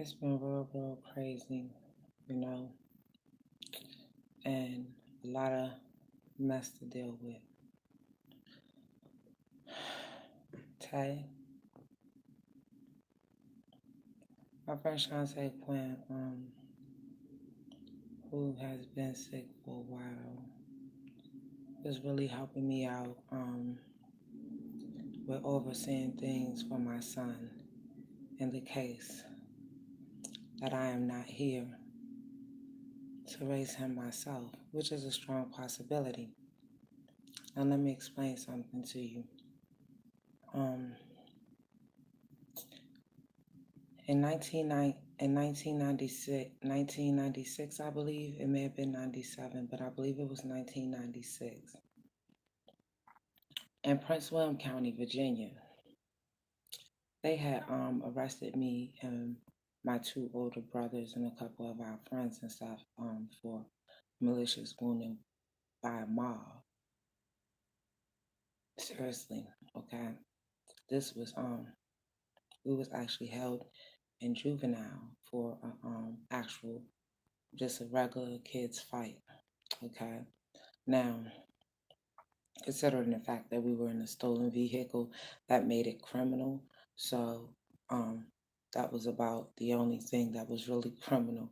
It's been real crazy, you know, and a lot of mess to deal with. Tay, my friend Shantae Quinn, who has been sick for a while, is really helping me out with overseeing things for my son in the case that I am not here to raise him myself, which is a strong possibility. Now, let me explain something to you. Um, in 1996, I believe, it may have been 97, but I believe it was 1996, in Prince William County, Virginia, they had arrested me and my two older brothers and a couple of our friends and stuff for malicious wounding by a mob. Seriously, okay. This was we was actually held in juvenile for actual just a regular kids fight. Okay. Now, considering the fact that we were in a stolen vehicle, that made it criminal. So um, that was about the only thing that was really criminal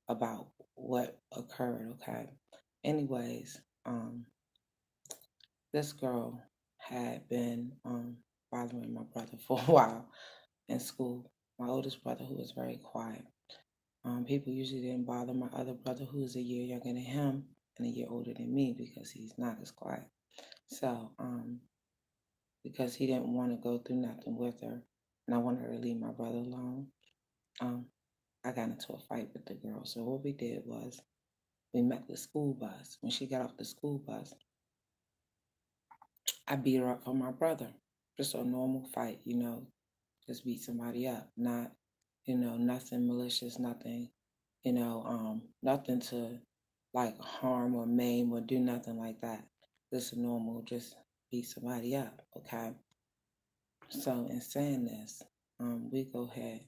about what occurred. Okay. Anyways, this girl had been bothering my brother for a while in school. My oldest brother, who was very quiet. People usually didn't bother my other brother, who is a year younger than him and a year older than me, because he's not as quiet. So, because he didn't want to go through nothing with her, and I wanted her to leave my brother alone, um, I got into a fight with the girl. So what we did was we met the school bus. When she got off the school bus, I beat her up for my brother. Just a normal fight, just beat somebody up. Not, nothing malicious, nothing, nothing to like harm or maim or do nothing like that. Just a normal, just beat somebody up, okay? So in saying this, we go ahead.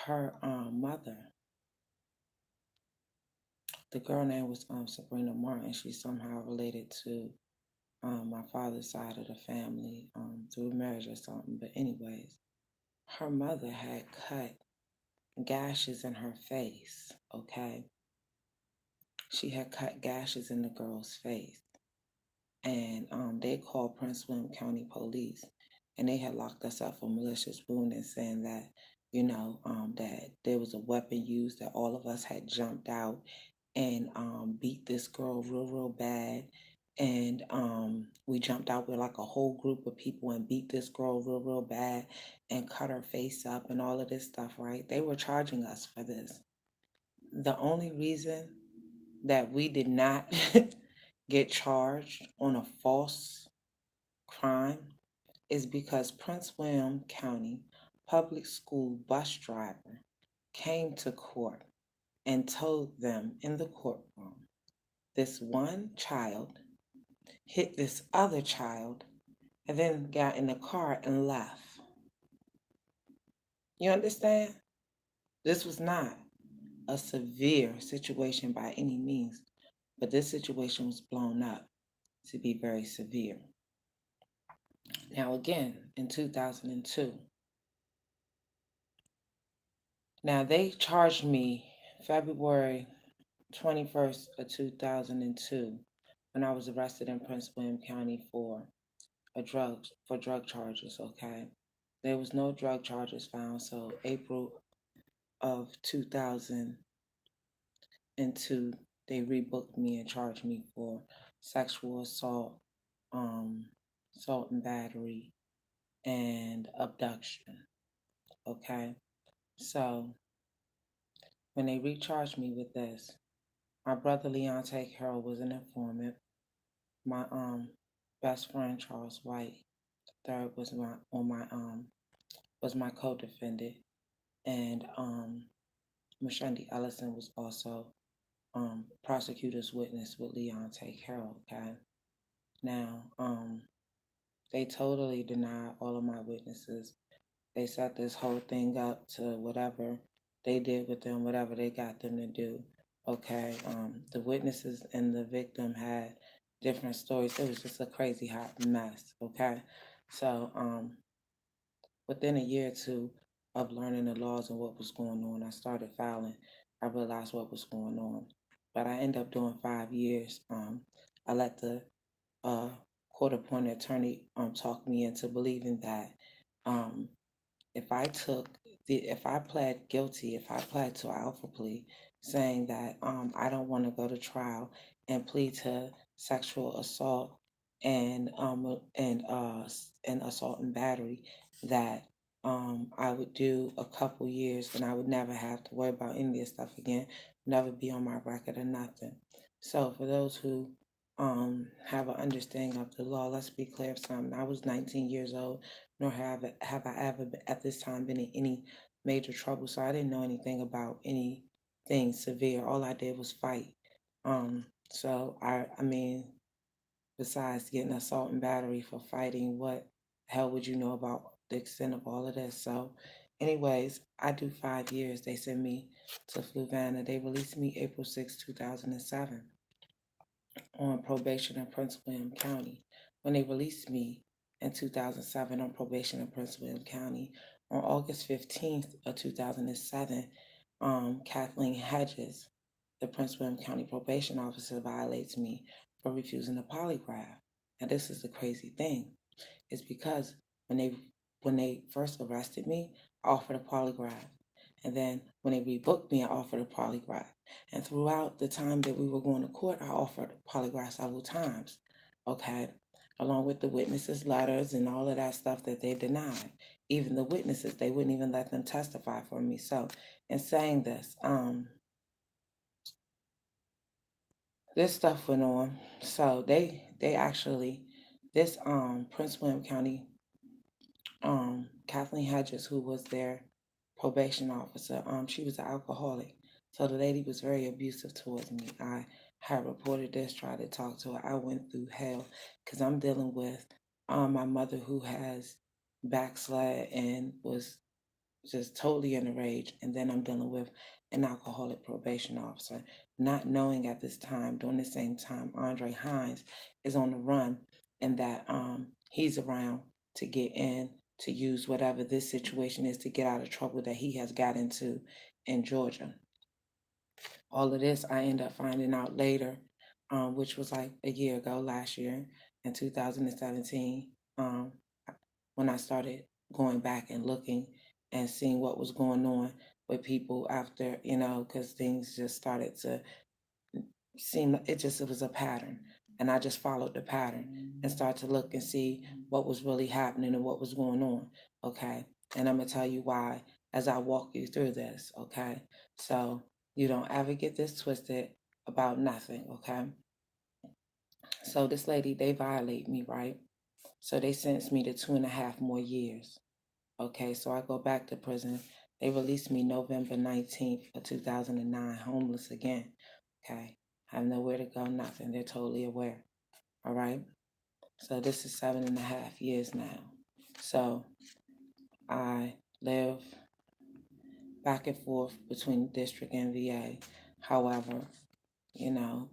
Her mother, the girl name was Sabrina Martin. She's somehow related to my father's side of the family through marriage or something. But anyways, her mother had cut gashes in her face. Okay, she had cut gashes in the girl's face, and they called Prince William County Police, and they had locked us up for malicious wounding, saying that that there was a weapon used, that all of us had jumped out and beat this girl real bad. And we jumped out with like a whole group of people and beat this girl real bad and cut her face up and all of this stuff, right? They were charging us for this. The only reason that we did not get charged on a false crime is because Prince William County public school bus driver came to court and told them in the courtroom, this one child hit this other child and then got in the car and left. You understand? This was not a severe situation by any means, but this situation was blown up to be very severe. Now, again, in 2002, now they charged me February 21st of 2002 when I was arrested in Prince William County for drug charges, okay? There was no drug charges found, so April of 2002, they rebooked me and charged me for sexual assault, assault and battery, and abduction, okay? So when they recharged me with this, my brother Leonte Carroll was an informant. My best friend Charles White third was my co-defendant, and Mashandi Ellison was also prosecutor's witness with Leonte Carroll. Okay, now they totally denied all of my witnesses. They set this whole thing up to whatever they did with them whatever they got them to do. Okay, the witnesses and the victim had different stories. It was just a crazy hot mess. Okay, so within a year or two of learning the laws and what was going on, I started filing. I realized what was going on, but I ended up doing 5 years. I let the uh, court-appointed attorney talk me into believing that um, if I took if I pled guilty, if I pled to an alpha plea, saying that I don't want to go to trial and plead to sexual assault and assault and battery, that I would do a couple years and I would never have to worry about any of this stuff again, never be on my record or nothing. So for those who have an understanding of the law, let's be clear of something. I was 19 years old, nor have I ever at this time been in any major trouble. So I didn't know anything about anything severe. All I did was fight. I mean, besides getting assault and battery for fighting, what hell would you know about the extent of all of this? So, anyways, I do 5 years. They sent me to Fluvanna. They released me April 6, 2007 on probation in Prince William County. When they released me in 2007 on probation in Prince William County, on August 15th of 2007, Kathleen Hedges, the Prince William County probation officer, violates me for refusing a polygraph. And this is the crazy thing, is because when they when they first arrested me, I offered a polygraph. And then when they rebooked me, I offered a polygraph. And throughout the time that we were going to court, I offered a polygraph several times. Okay. Along with the witnesses' letters and all of that stuff that they denied. Even the witnesses, they wouldn't even let them testify for me. So in saying this, this stuff went on. So they actually this Prince William County Kathleen Hedges, who was their probation officer, she was an alcoholic. So the lady was very abusive towards me. I had reported this, tried to talk to her. I went through hell because I'm dealing with my mother who has backslid and was just totally in a rage. And then I'm dealing with an alcoholic probation officer, not knowing at this time, during the same time, Andre Hines is on the run and that he's around to get in, to use whatever this situation is to get out of trouble that he has got into in Georgia. All of this I end up finding out later, which was like a year ago, last year in 2017, when I started going back and looking and seeing what was going on with people after, because things just started to seem, it was a pattern. And I just followed the pattern and started to look and see what was really happening and what was going on. Okay. And I'm going to tell you why as I walk you through this. Okay. So you don't ever get this twisted about nothing. Okay. So this lady, they violate me, right? So they sentenced me to 2.5 more years. Okay, so I go back to prison. They released me November 19th of 2009, homeless again. Okay, have nowhere to go, nothing. They're totally aware. All right, so this is 7.5 years now. So I live back and forth between district and VA. However, you know,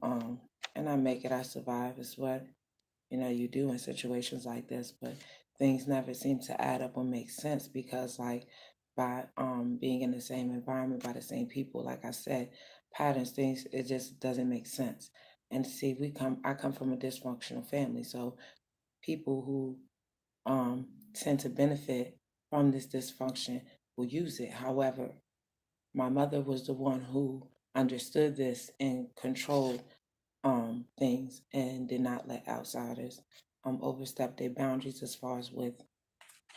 and I make it, I survive. It's what you do in situations like this, but things never seem to add up or make sense because like by being in the same environment by the same people, like I said, patterns, things, it just doesn't make sense. And see, I come from a dysfunctional family, so people who tend to benefit from this dysfunction will use it. However, my mother was the one who understood this and controlled things and did not let outsiders overstep their boundaries as far as with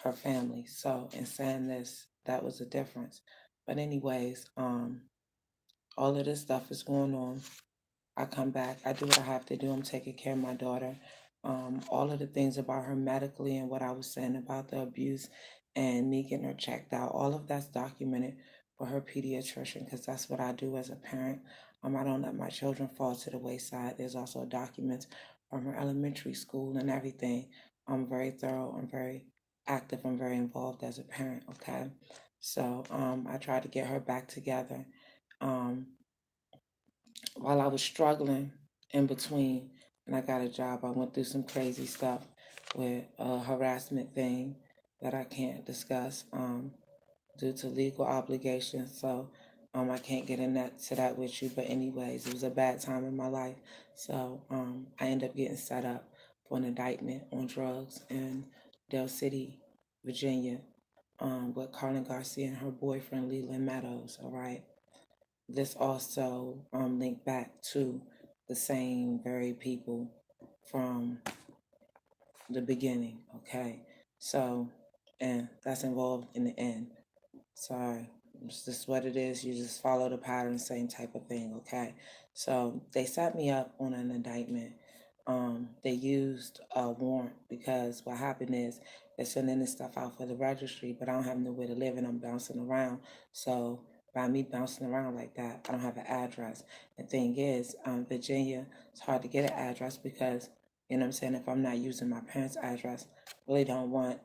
her family. So in saying this, that was a difference. But anyways, all of this stuff is going on. I come back, I do what I have to do. I'm taking care of my daughter. All of the things about her medically and what I was saying about the abuse and me getting her checked out, all of that's documented for her pediatrician because that's what I do as a parent. I don't let my children fall to the wayside. There's also documents from her elementary school and everything. I'm very thorough. I'm very active. I'm very involved as a parent. Okay. So I tried to get her back together. Um, while I was struggling in between, and I got a job, I went through some crazy stuff with a harassment thing that I can't discuss due to legal obligations. So I can't get in that to that with you. But anyways, it was a bad time in my life. So I ended up getting set up for an indictment on drugs in Del City, Virginia, with Carlin Garcia and her boyfriend Leland Meadows. All right. This also linked back to the same very people from the beginning. Okay. So, and that's involved in the end. Sorry, it's just what it is. You just follow the pattern, same type of thing, okay? So they set me up on an indictment. They used a warrant because what happened is they're sending this stuff out for the registry, but I don't have nowhere to live and I'm bouncing around. So by me bouncing around like that, I don't have an address. The thing is, Virginia, it's hard to get an address because, you know what I'm saying, if I'm not using my parents' address, really don't want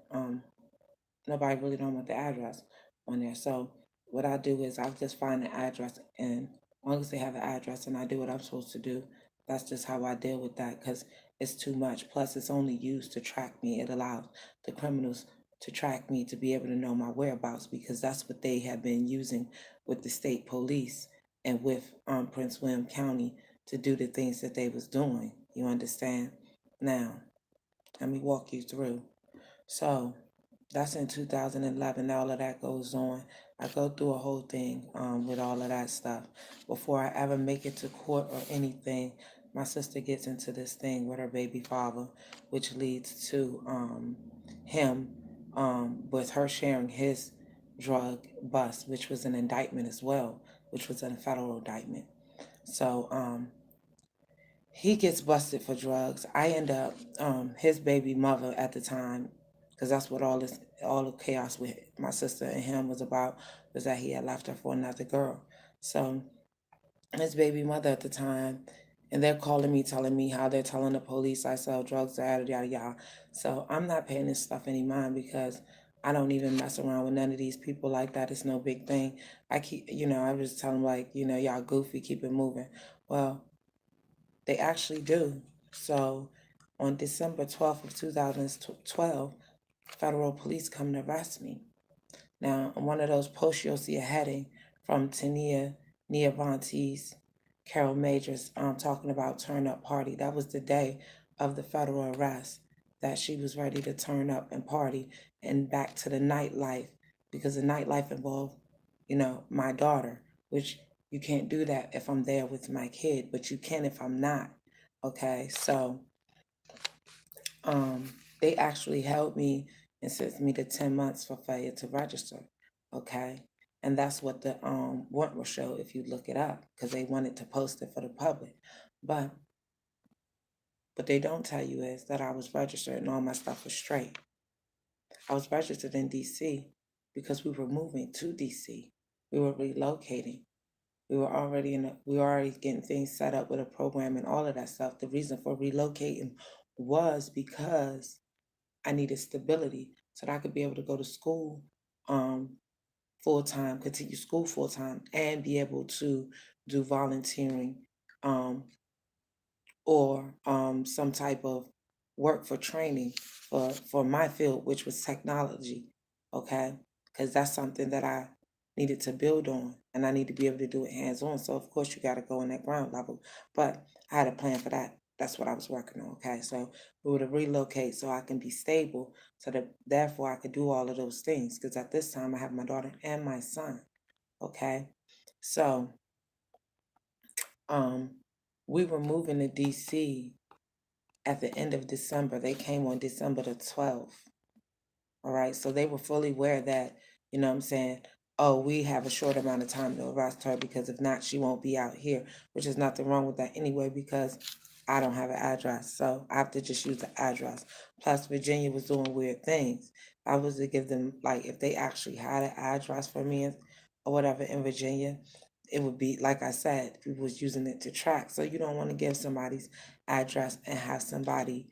nobody really don't want the address on there. So what I do is I just find the address, and as long as they have an address and I do what I'm supposed to do, that's just how I deal with that because it's too much. Plus, it's only used to track me. It allows the criminals to track me to be able to know my whereabouts because that's what they have been using with the state police and with Prince William County to do the things that they was doing. You understand? Now, let me walk you through. So that's in 2011. All of that goes on. I go through a whole thing with all of that stuff. Before I ever make it to court or anything, my sister gets into this thing with her baby father, which leads to him with her sharing his drug bust, which was an indictment as well, which was a federal indictment. So he gets busted for drugs. I end up his baby mother at the time, because that's what all the chaos with my sister and him was about, was that he had left her for another girl. So his baby mother at the time, and they're calling me, telling me how they're telling the police I sell drugs, yada yada yada. So I'm not paying this stuff any mind because I don't even mess around with none of these people like that. It's no big thing. I keep, I was telling them like, y'all goofy, keep it moving. Well, they actually do. So on December 12th of 2012, federal police come to arrest me. Now, on one of those posts, you'll see a heading from Tania Niavantes, Carol Majors, talking about turn up party. That was the day of the federal arrest, that she was ready to turn up and party and back to the nightlife because the nightlife involved, my daughter, which you can't do that if I'm there with my kid, but you can if I'm not. Okay, so um, they actually held me and sentenced me to 10 months for failure to register. Okay. And that's what the warrant will show if you look it up because they wanted to post it for the public. But what they don't tell you is that I was registered and all my stuff was straight. I was registered in DC because we were moving to DC. We were relocating. We were already getting things set up with a program and all of that stuff. The reason for relocating was because I needed stability so that I could be able to go to school full time, continue school full time, and be able to do volunteering um, or some type of work for training for my field, which was technology. Okay, because that's something that I needed to build on, and I need to be able to do it hands on. So of course you got to go in that ground level, but I had a plan for that. That's what I was working on. Okay, so we were to relocate so I can be stable, so that therefore I could do all of those things. Because at this time I have my daughter and my son. Okay, so um, we were moving to DC at the end of December. They came on December the 12th. All right. So they were fully aware that, you know what I'm saying, oh, we have a short amount of time to arrest her because if not, she won't be out here, which is nothing wrong with that anyway because I don't have an address. So I have to just use the address. Plus, Virginia was doing weird things. I was to give them, like, if they actually had an address for me or whatever in Virginia, it would be, like I said, we was using it to track. So you don't want to give somebody's address and have somebody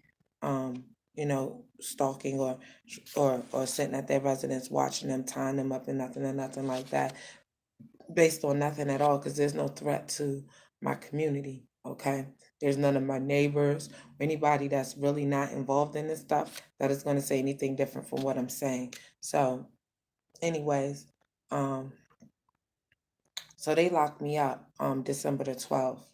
stalking or sitting at their residence watching them, tying them up and nothing like that, based on nothing at all, because there's no threat to my community. Okay, there's none of my neighbors or anybody that's really not involved in this stuff that is going to say anything different from what I'm saying. So, anyways, um, so they locked me up December the 12th,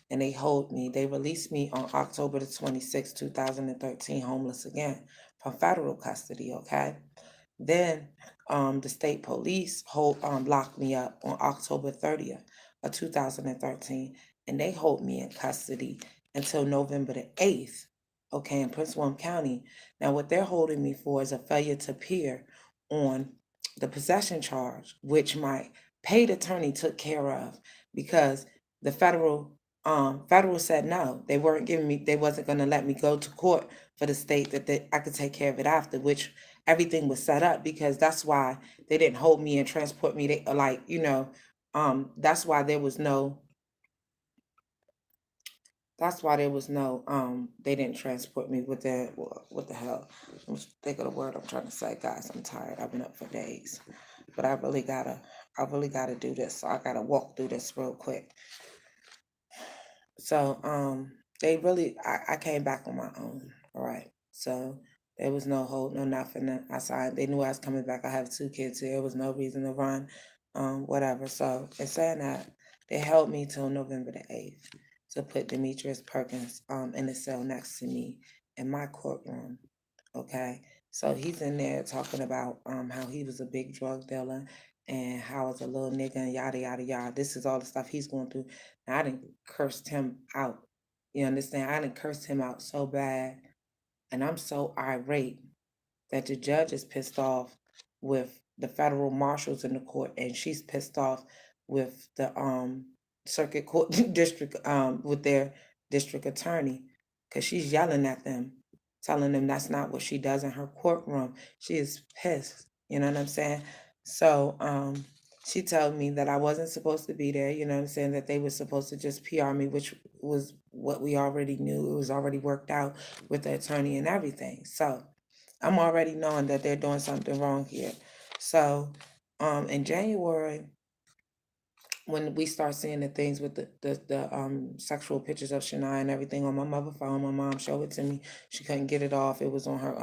and they hold me. They released me on October the 26th, 2013, homeless again, from federal custody. Okay. Then the state police locked me up on October 30th of 2013, and they hold me in custody until November the 8th, okay, in Prince William County. Now, what they're holding me for is a failure to appear on the possession charge, which my paid attorney took care of, because the federal said no, they weren't giving me, they wasn't going to let me go to court for the state, that I could take care of it after, which everything was set up, because that's why they didn't hold me and transport me. They like, that's why there was no, they didn't transport me with that. What the hell? I'm think of the word I'm trying to say, guys. I'm tired. I've been up for days, but I really gotta do this. So I gotta walk through this real quick. So they really, I came back on my own. All right. So there was no hold, no nothing. I signed. They knew I was coming back. I have 2 kids here. There was no reason to run, whatever. So in saying that, they held me till November the 8th to put Demetrius Perkins in the cell next to me in my courtroom. Okay. So he's in there talking about how he was a big drug dealer and how I was a little nigga and yada yada yada. This is all the stuff he's going through. And I didn't cursed him out. You understand? I didn't cursed him out so bad, and I'm so irate that the judge is pissed off with the federal marshals in the court, and she's pissed off with the circuit court district with their district attorney, because she's yelling at them, telling them that's not what she does in her courtroom. She is pissed. You know what I'm saying? So she told me that I wasn't supposed to be there. You know what I'm saying? That they were supposed to just PR me, which was what we already knew. It was already worked out with the attorney and everything. So I'm already knowing that they're doing something wrong here. So, in January, when we start seeing the things with the sexual pictures of Shania and everything on my mother phone, my mom showed it to me. She couldn't get it off. It was on her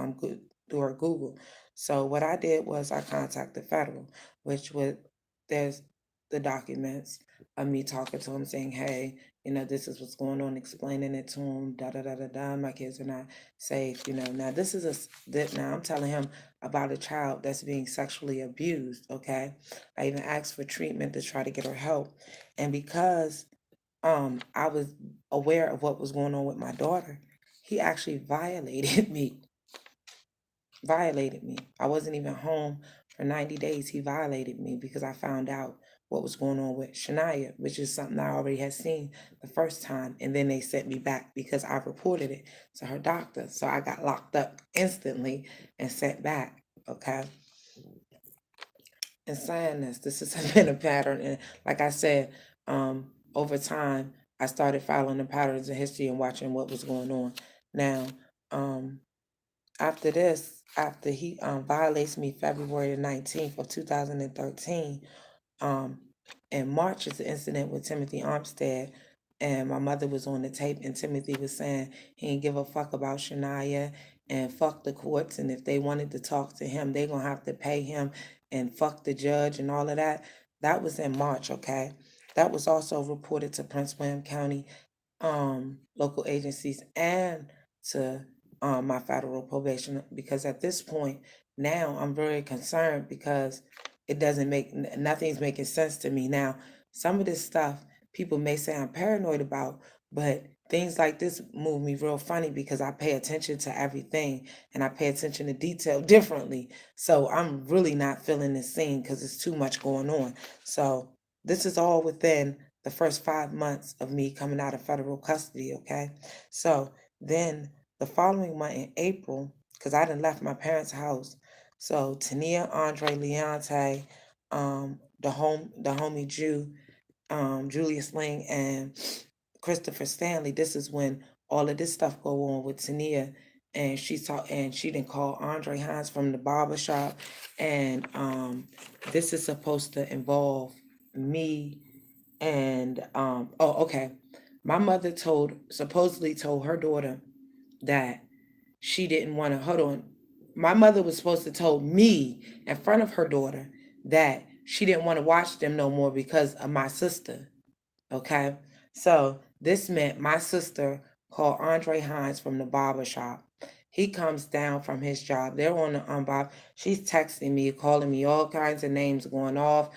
through her Google. So what I did was I contacted federal, which would there's the documents of me talking to him saying, hey, this is what's going on, explaining it to him, da da da da da. My kids are not safe. Now this is now I'm telling him about a child that's being sexually abused. Okay, I even asked for treatment to try to get her help. And because I was aware of what was going on with my daughter, he actually violated me. Violated me. I wasn't even home for 90 days. He violated me because I found out what was going on with Shania, which is something I already had seen the first time. And then they sent me back because I reported it to her doctor. So I got locked up instantly and sent back. Okay. And saying this has been a pattern. And like I said, over time, I started following the patterns in history and watching what was going on. Now, um, after this, after he violates me February the 19th of 2013, um, in March is the incident with Timothy Armstead, and my mother was on the tape, and Timothy was saying he didn't give a fuck about Shania and fuck the courts, and if they wanted to talk to him, they gonna have to pay him and fuck the judge and all of that. That was in March, okay? That was also reported to Prince William County local agencies and to my federal probation, because at this point now I'm very concerned because it doesn't make nothing's making sense to me now. Some of this stuff people may say I'm paranoid about, but things like this move me real funny because I pay attention to everything and I pay attention to detail differently. So I'm really not feeling this scene because it's too much going on. So this is all within the first 5 months of me coming out of federal custody, okay? So then the following month in April, because I done left my parents' house. So Tania, Andre, Leonte, the homie Jew, Julius Ling, and Christopher Stanley. This is when all of this stuff go on with Tania and she didn't call Andre Hines from the barber shop, and this is supposed to involve me and oh, okay. My mother supposedly told her daughter that she didn't want to hold on. My mother was supposed to told me in front of her daughter that she didn't want to watch them no more because of my sister. Okay. So this meant my sister called Andre Hines from the barber shop. He comes down from his job. They're on the bob. She's texting me, calling me all kinds of names going off.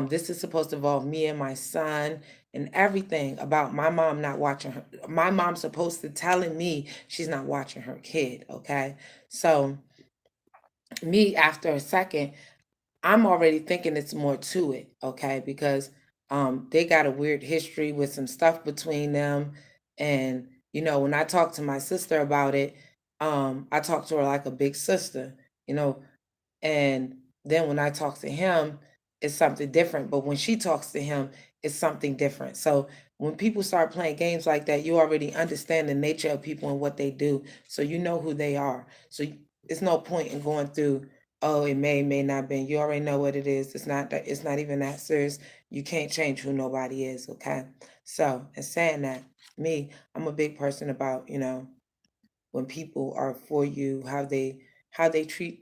This is supposed to involve me and my son and everything about my mom not watching her. My mom's supposed to telling me she's not watching her kid. Okay. So me after a second, I'm already thinking it's more to it, okay? Because they got a weird history with some stuff between them. And, when I talked to my sister about it, I talked to her like a big sister, you know, and then when I talk to him, it's something different. But when she talks to him, it's something different. So when people start playing games like that, you already understand the nature of people and what they do. So you know who they are. So it's no point in going through, oh, it may not be. You already know what it is. It's not even that serious. You can't change who nobody is, okay? So in saying that, I'm a big person about, when people are for you, how they treat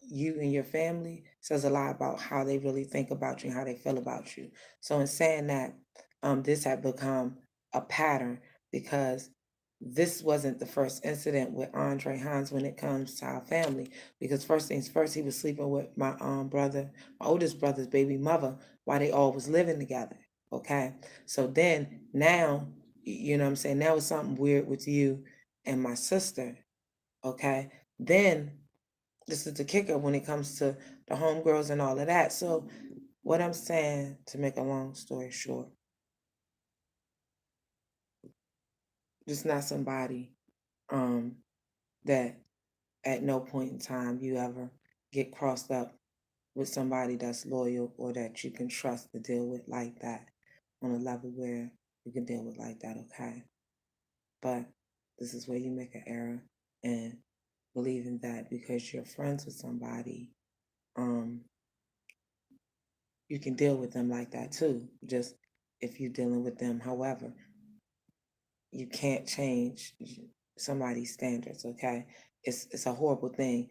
you and your family says a lot about how they really think about you and how they feel about you. So in saying that, this had become a pattern because this wasn't the first incident with Andre Hines when it comes to our family. Because first things first, he was sleeping with my brother, my oldest brother's baby mother, while they all was living together. Okay, so then now, you know what I'm saying. Now it's something weird with you and my sister. Okay, then this is the kicker when it comes to the homegirls and all of that. So what I'm saying, to make a long story short, just not somebody um that at no point in time you ever get crossed up with somebody that's loyal or that you can trust to deal with like that on a level where you can deal with like that, okay? But this is where you make an error and believing that because you're friends with somebody, um, you can deal with them like that too. Just if you're dealing with them, however, you can't change somebody's standards, okay? It's a horrible thing.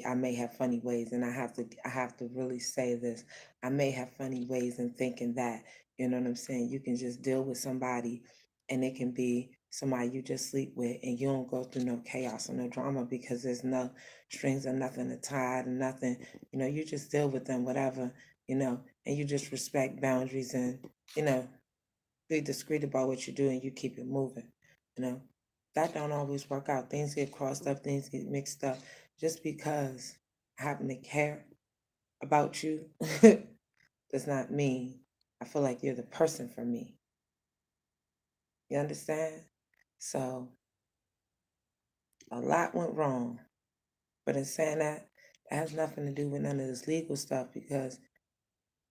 I may have funny ways, and I have to really say this. I may have funny ways in thinking that, you know what I'm saying? You can just deal with somebody and it can be somebody you just sleep with and you don't go through no chaos or no drama because there's no strings or nothing to tie and nothing. You just deal with them, whatever, and you just respect boundaries and, you know, be discreet about what you do and you keep it moving. You know, that don't always work out. Things get crossed up, things get mixed up. Just because I happen to care about you does not mean I feel like you're the person for me. You understand? So a lot went wrong. But in saying that, that has nothing to do with none of this legal stuff because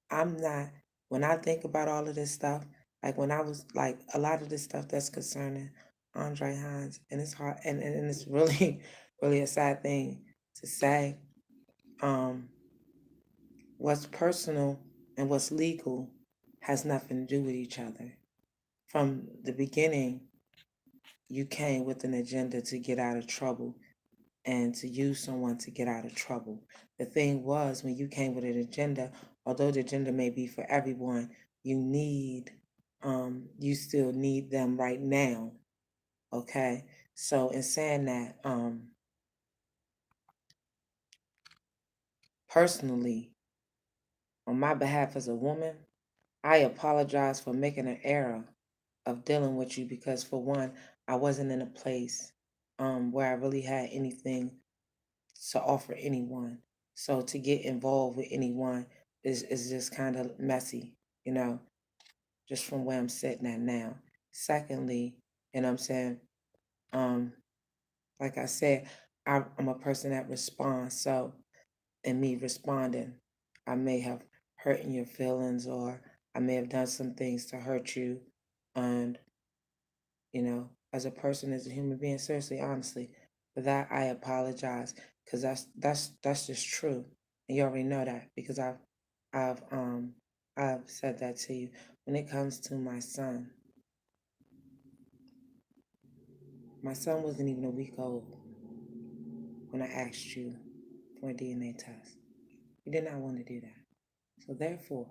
I'm not, when I think about all of this stuff, like when I was like a lot of this stuff that's concerning Andre Hines, and it's hard, and it's really, really a sad thing to say. Um, what's personal and what's legal has nothing to do with each other. From the beginning, you came with an agenda to get out of trouble and to use someone to get out of trouble. The thing was, when you came with an agenda, although the agenda may be for everyone, you still need them right now. Okay. So in saying that, personally, on my behalf as a woman, I apologize for making an error of dealing with you because for one, I wasn't in a place where I really had anything to offer anyone. So to get involved with anyone is just kind of messy, you know, just from where I'm sitting at now. Secondly, and I'm saying, um, like I said, I'm a person that responds. So in me responding, I may have hurt your feelings or I may have done some things to hurt you. And, as a person, as a human being, seriously, honestly, For that, I apologize because that's just true, and you already know that because I've um I've said that to you. When it comes to my son wasn't even a week old when I asked you for a DNA test. You did not want to do that. So therefore,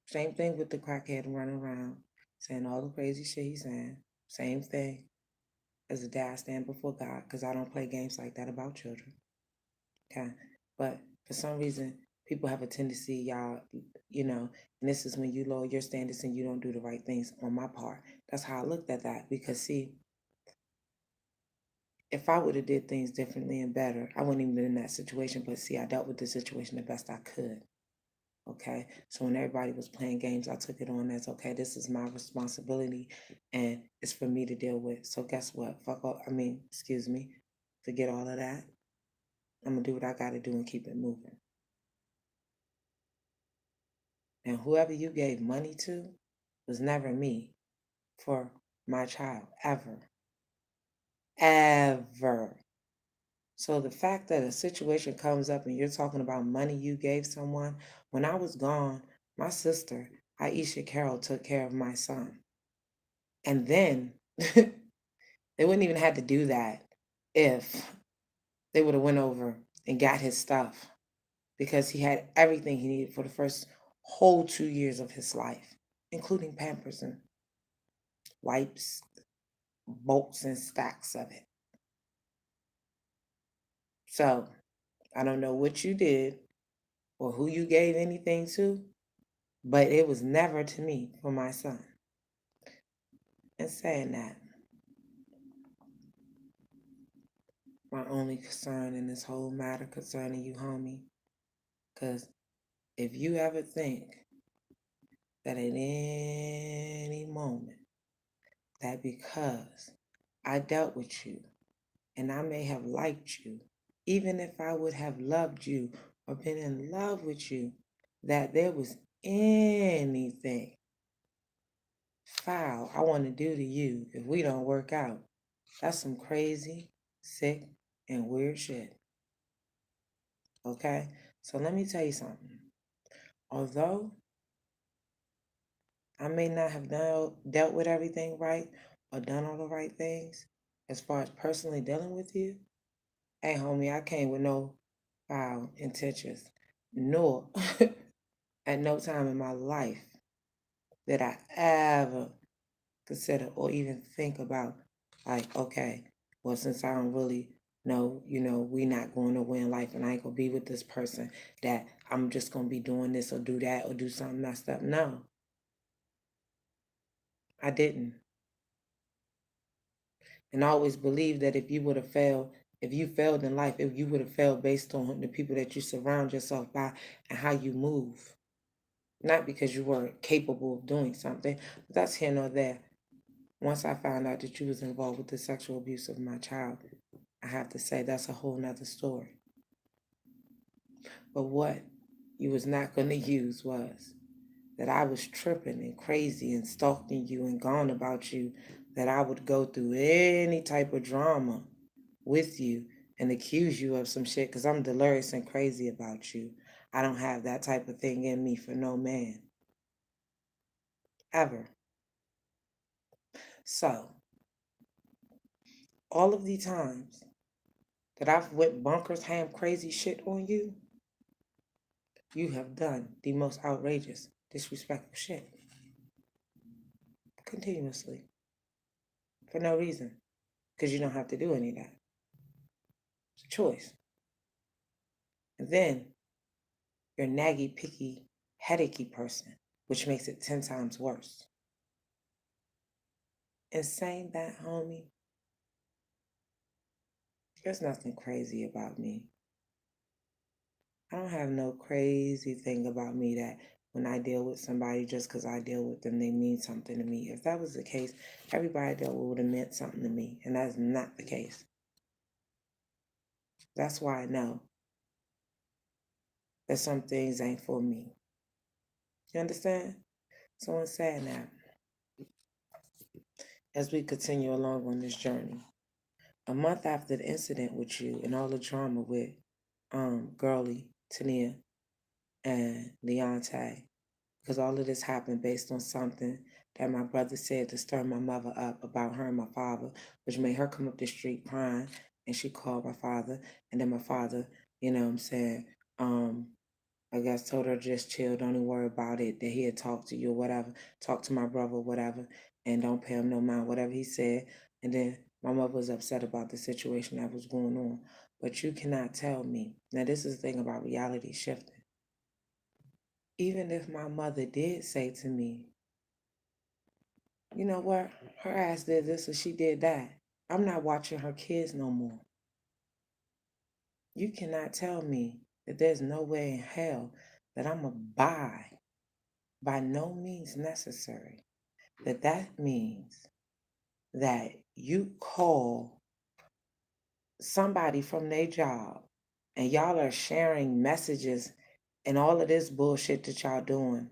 same thing with the crackhead running around saying all the crazy shit he's saying. Same thing as a dad stand before God because I don't play games like that about children. Okay. But for some reason, people have a tendency, y'all, and this is when you lower your standards and you don't do the right things on my part. That's how I looked at that. Because see, if I would have did things differently and better, I wouldn't even been in that situation. But see, I dealt with the situation the best I could. Okay. So when everybody was playing games, I took it on as okay, this is my responsibility and it's for me to deal with. So guess what? Fuck all excuse me. Forget all of that. I'm gonna do what I gotta do and keep it moving. And whoever you gave money to was never me for my child, ever. Ever. So the fact that a situation comes up and you're talking about money you gave someone, when I was gone, my sister, Aisha Carroll, took care of my son. And then they wouldn't even have to do that if they would have went over and got his stuff because he had everything he needed for the first whole 2 years of his life, including Pampers and wipes, bolts and stacks of it. So I don't know what you did or who you gave anything to, but it was never to me for my son. And saying that, my only concern in this whole matter concerning you, homie, because if you ever think that at any moment that because I dealt with you and I may have liked you, even if I would have loved you or been in love with you, that there was anything foul I want to do to you if we don't work out. That's some crazy, sick, and weird shit. Okay? So let me tell you something. Although I may not have dealt with everything right or done all the right things as far as personally dealing with you, hey, homie, I came with no foul intentions, nor at no time in my life did I ever consider or even think about, like, okay, well, since I don't really know, we not going nowhere in life and I ain't gonna be with this person, that I'm just gonna be doing this or do that or do something messed up. No, I didn't. And I always believed that if you failed in life, if you would have failed based on the people that you surround yourself by and how you move. Not because you weren't capable of doing something, but that's here nor there. Once I found out that you was involved with the sexual abuse of my child, I have to say that's a whole nother story. But what you was not going to use was that I was tripping and crazy and stalking you and gone about you, that I would go through any type of drama with you and accuse you of some shit because I'm delirious and crazy about you. I don't have that type of thing in me for no man. Ever. So, all of the times that I've went bonkers ham crazy shit on you, you have done the most outrageous, disrespectful shit. Continuously. For no reason. Because you don't have to do any of that. It's a choice. And then you're a naggy, picky, headachy person, which makes it 10 times worse. And saying that, homie, there's nothing crazy about me. I don't have no crazy thing about me that when I deal with somebody, just because I deal with them, they mean something to me. If that was the case, everybody I dealt with would have meant something to me. And that's not the case. That's why I know that some things ain't for me. You understand? So in saying that, as we continue along on this journey a month after the incident with you and all the drama with Girly, Tania, and Leontay, because all of this happened based on something that my brother said to stir my mother up about her and my father, which made her come up the street crying, and she called my father, and then my father, you know what I'm saying, I guess told her just chill, don't even worry about it, that he'd talk to you or whatever, talk to my brother or whatever, and don't pay him no mind, whatever he said. And then my mother was upset about the situation that was going on. But you cannot tell me. Now, this is the thing about reality shifting. Even if my mother did say to me, you know what, her ass did this or she did that, I'm not watching her kids no more. You cannot tell me that there's no way in hell that I'm going to buy, by no means necessary, that means that you call somebody from their job and y'all are sharing messages and all of this bullshit that y'all doing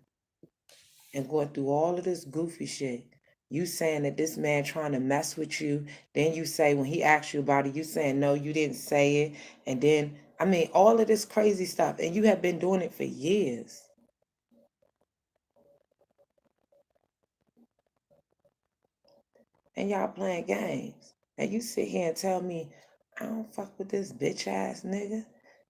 and going through all of this goofy shit. You saying that this man trying to mess with you. Then you say when he asks you about it, you saying no, you didn't say it. And then, I mean, all of this crazy stuff. And you have been doing it for years. And y'all playing games. And you sit here and tell me, I don't fuck with this bitch ass nigga.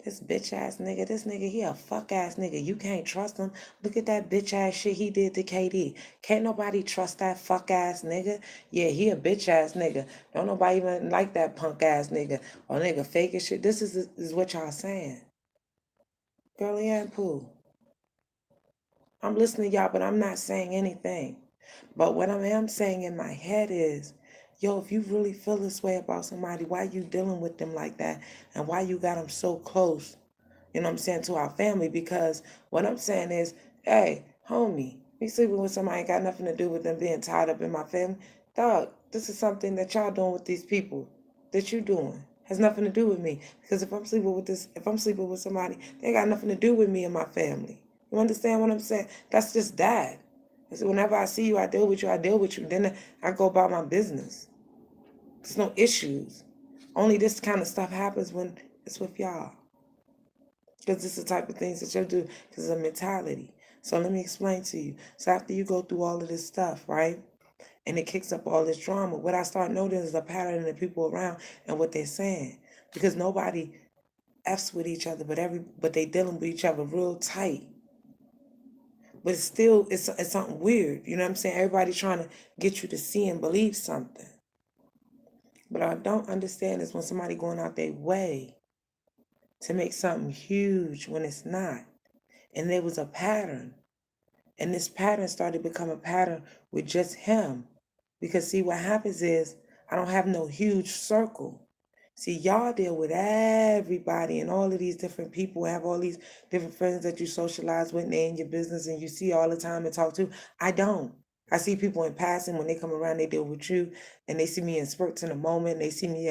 This bitch ass nigga, this nigga, he a fuck ass nigga. You can't trust him. Look at that bitch ass shit he did to KD. Can't nobody trust that fuck ass nigga. Yeah, he a bitch ass nigga. Don't nobody even like that punk ass nigga. Or nigga fake as shit. This is what y'all saying. Girlie and Pooh. I'm listening to y'all, but I'm not saying anything. But what I am saying in my head is, yo, if you really feel this way about somebody, why you dealing with them like that? And why you got them so close, you know what I'm saying, to our family? Because what I'm saying is, hey, homie, me sleeping with somebody ain't got nothing to do with them being tied up in my family. Dog, this is something that y'all doing with these people, that you doing. Has nothing to do with me. Because if I'm sleeping with somebody, they got nothing to do with me and my family. You understand what I'm saying? That's just that. So whenever I see you, I deal with you. Then I go about my business. There's no issues. Only this kind of stuff happens when it's with y'all. Because it's the type of things that you'll do, because it's a mentality. So let me explain to you. So after you go through all of this stuff, right? And it kicks up all this drama, what I start noticing is a pattern in the people around and what they're saying. Because nobody F's with each other, but they dealing with each other real tight. But it's still, it's something weird. You know what I'm saying? Everybody trying to get you to see and believe something. But I don't understand is when somebody going out their way to make something huge when it's not. And there was a pattern. And this pattern started to become a pattern with just him. Because see, what happens is I don't have no huge circle. See, y'all deal with everybody and all of these different people, have all these different friends that you socialize with and they in your business and you see all the time and talk to. I don't. I see people in passing when they come around, they deal with you and they see me in spurts in a moment. They see me,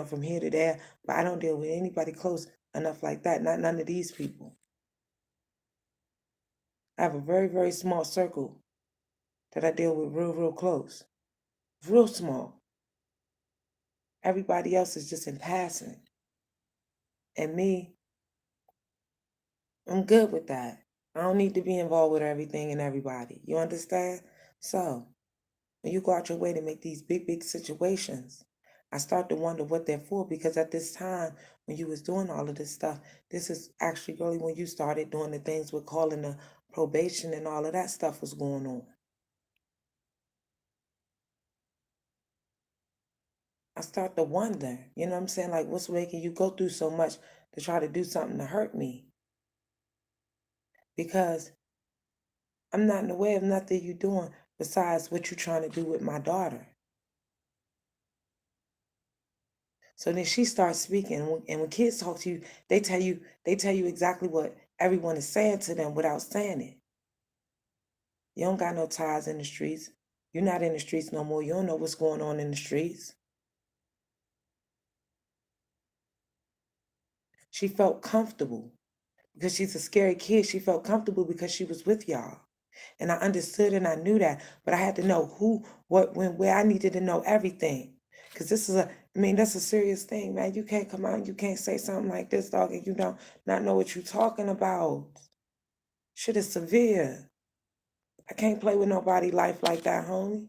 from here to there, but I don't deal with anybody close enough like that. Not none of these people. I have a very, very small circle that I deal with real, real close. Real small. Everybody else is just in passing. And me, I'm good with that. I don't need to be involved with everything and everybody. You understand? So, when you go out your way to make these big, big situations, I start to wonder what they're for, because at this time, when you was doing all of this stuff, this is actually really when you started doing the things with calling the probation and all of that stuff was going on. I start to wonder, you know what I'm saying? Like, what's making you go through so much to try to do something to hurt me? Because I'm not in the way of nothing you doing besides what you're trying to do with my daughter. So then she starts speaking, and when kids talk to you, they tell you exactly what everyone is saying to them without saying it. You don't got no ties in the streets. You're not in the streets no more. You don't know what's going on in the streets. She felt comfortable because she's a scary kid. She felt comfortable because she was with y'all. And I understood and I knew that, but I had to know who, what, when, where. I needed to know everything. Because this is I mean, that's a serious thing, man. You can't come out and you can't say something like this, dog, and you don't not know what you're talking about. Shit is severe. I can't play with nobody life like that, homie.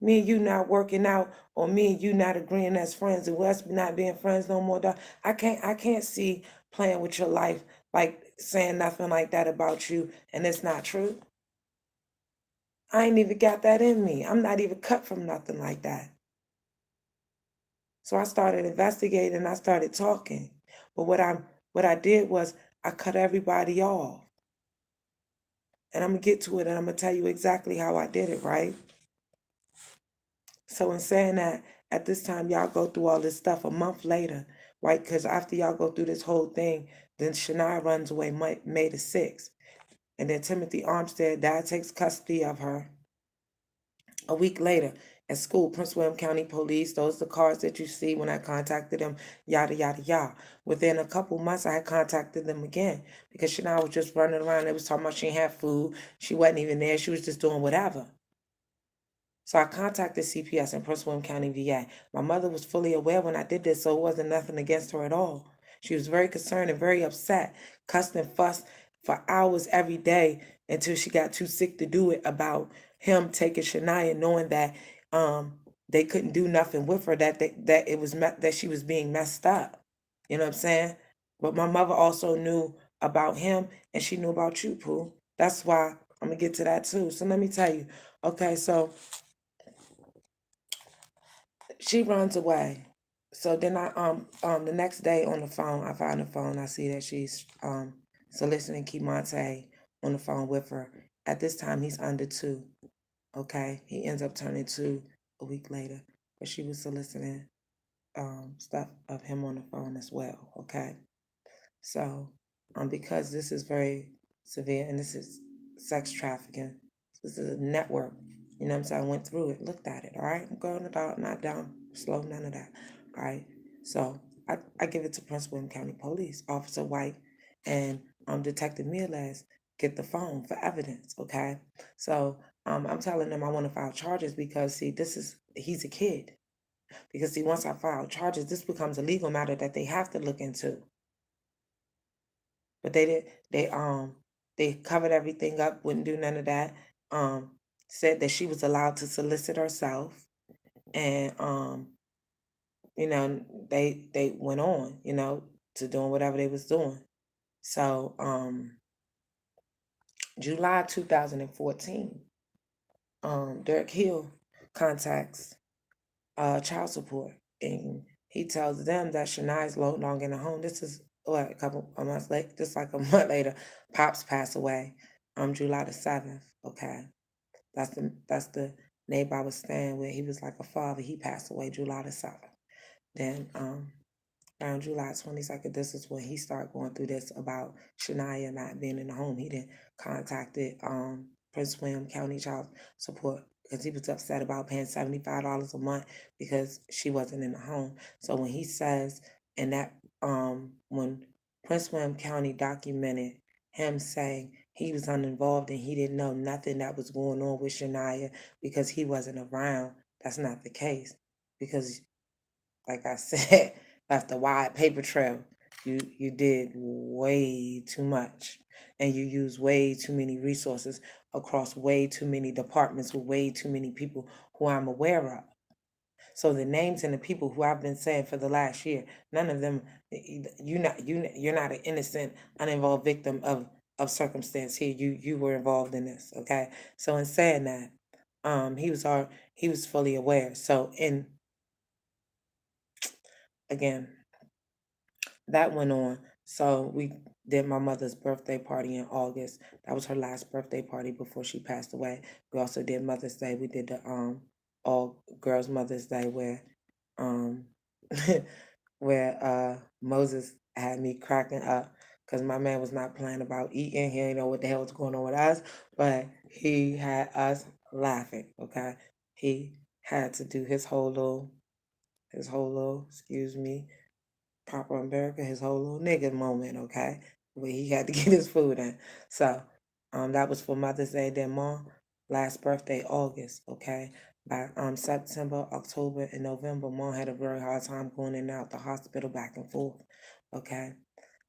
Me and you not working out, or me and you not agreeing as friends, and us not being friends no more, dog. I can't see playing with your life, like saying nothing like that about you, and it's not true. I ain't even got that in me. I'm not even cut from nothing like that. So I started investigating and I started talking. But what I did was I cut everybody off. And I'm gonna get to it and I'm gonna tell you exactly how I did it, right? So in saying that, at this time y'all go through all this stuff a month later, right? Because after y'all go through this whole thing, then Shania runs away May the 6th. And then Timothy Armstead, dad takes custody of her. A week later, at school, Prince William County Police, those are the cards that you see when I contacted them, yada, yada, yada. Within a couple months, I had contacted them again because Shania was just running around. They was talking about she didn't have food. She wasn't even there. She was just doing whatever. So I contacted CPS in Prince William County, VA. My mother was fully aware when I did this, so it wasn't nothing against her at all. She was very concerned and very upset, cussed and fussed for hours every day until she got too sick to do it about him taking Shania, knowing that they couldn't do nothing with her, that it was that she was being messed up. You know what I'm saying? But my mother also knew about him, and she knew about you, Pooh. That's why I'm gonna get to that too. So let me tell you. Okay, so she runs away. So then the next day on the phone, I find the phone. I see that she's soliciting Kemonte on the phone with her. At this time, he's under 2. Okay, he ends up turning 2 a week later, but she was soliciting stuff of him on the phone as well. Okay, so because this is very severe and this is sex trafficking, this is a network. You know what I'm saying? I went through it, looked at it. All right, I'm going about not down, slow, none of that. All right, so I give it to Prince William County Police, Officer White, and Detective Miles get the phone for evidence. Okay, so I'm telling them I want to file charges because see, he's a kid. Because see, once I file charges, this becomes a legal matter that they have to look into. But they did they covered everything up, wouldn't do none of that. Said that she was allowed to solicit herself, and they went on, to doing whatever they was doing. So July 2014, Derek Hill contacts child support, and he tells them that Shania is no longer in the home. This is what a month later, just like a month later, Pops passed away on July the 7th. Okay, that's the neighbor I was staying with. He was like a father. He passed away July the 7th. Then around July 22nd, this is when he started going through this about Shania not being in the home. He then contacted Prince William County Child Support because he was upset about paying $75 a month because she wasn't in the home. So when he says, and that when Prince William County documented him saying he was uninvolved and he didn't know nothing that was going on with Shania because he wasn't around, that's not the case. Because like I said, left a wide paper trail. You did way too much, and you used way too many resources across way too many departments with way too many people who I'm aware of. So the names and the people who I've been saying for the last year, none of them, you're not an innocent, uninvolved victim of circumstance here. You were involved in this, okay? So in saying that, he was fully aware. So in again, that went on. So we did my mother's birthday party in August. That was her last birthday party before she passed away. We also did Mother's Day. We did the all girls Mother's Day where um where Moses had me cracking up because my man was not playing about eating. He didn't know what the hell was going on with us, but he had us laughing. Okay, he had to do his whole little, excuse me, proper America, his whole little nigga moment, okay? Where he had to get his food in. So that was for Mother's Day. Then mom, last birthday, August, okay? By September, October, and November, mom had a very hard time going in and out the hospital back and forth. Okay.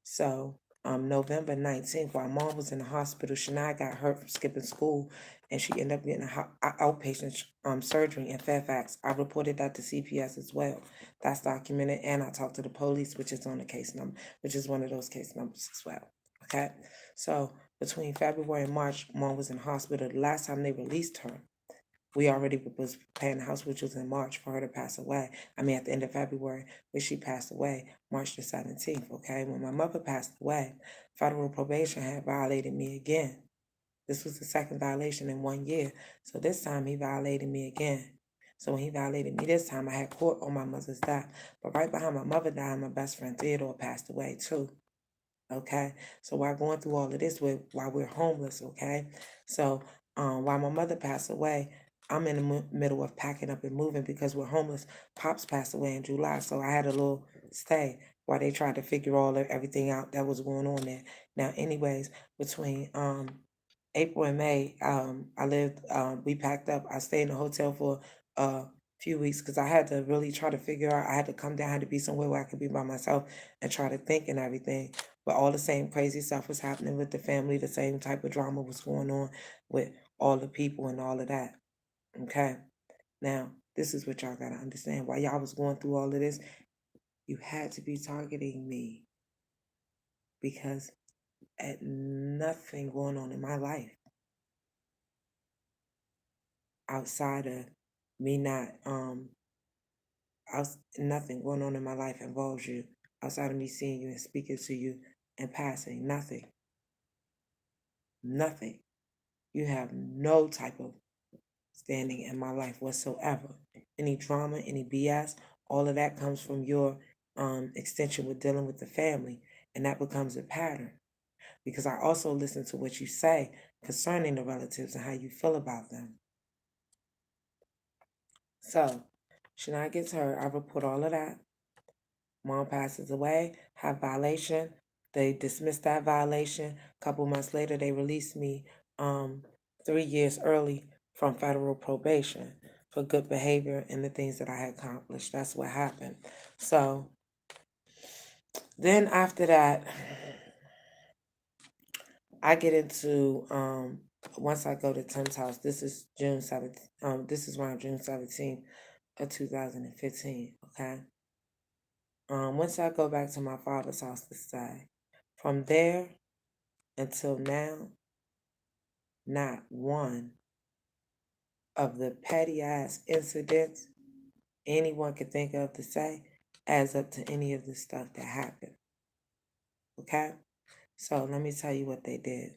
So November 19th, while mom was in the hospital, Shania got hurt from skipping school and she ended up getting outpatient surgery in Fairfax. I reported that to CPS as well. That's documented, and I talked to the police, which is on the case number, which is one of those case numbers as well. Okay. So between February and March, mom was in hospital. The last time they released her, we already was paying the house, which was in March for her to pass away. I mean, at the end of February, when she passed away, March the 17th. Okay, when my mother passed away, federal probation had violated me again. This was the second violation in 1 year. So this time he violated me again. So when he violated me this time, I had court on my mother's death. But right behind my mother died, my best friend Theodore passed away too. Okay, so while going through all of this, while we're homeless, okay, so while my mother passed away, I'm in the middle of packing up and moving because we're homeless. Pops passed away in July, so I had a little stay while they tried to figure everything out that was going on there. Now, anyways, between April and May, I lived. We packed up. I stayed in a hotel for a few weeks because I had to really try to figure out. I had to come down. I had to be somewhere where I could be by myself and try to think and everything. But all the same crazy stuff was happening with the family. The same type of drama was going on with all the people and all of that. Okay. Now, this is what y'all gotta understand. While y'all was going through all of this, you had to be targeting me because at nothing going on in my life outside of me not nothing going on in my life involves you outside of me seeing you and speaking to you and passing. Nothing. You have no type of standing in my life whatsoever. Any drama, any BS, all of that comes from your extension with dealing with the family, and that becomes a pattern. Because I also listen to what you say concerning the relatives and how you feel about them. So, Shania gets hurt. I report all of that. Mom passes away, have violation. They dismissed that violation. A couple months later, they released me 3 years early from federal probation for good behavior and the things that I had accomplished. That's what happened. So then after that, I get into once I go to Tim's house. This is June 7th. This is around June 17th of 2015. Okay. Once I go back to my father's house to stay, from there until now, not one of the petty ass incidents anyone could think of to say adds up to any of the stuff that happened. Okay? So let me tell you what they did.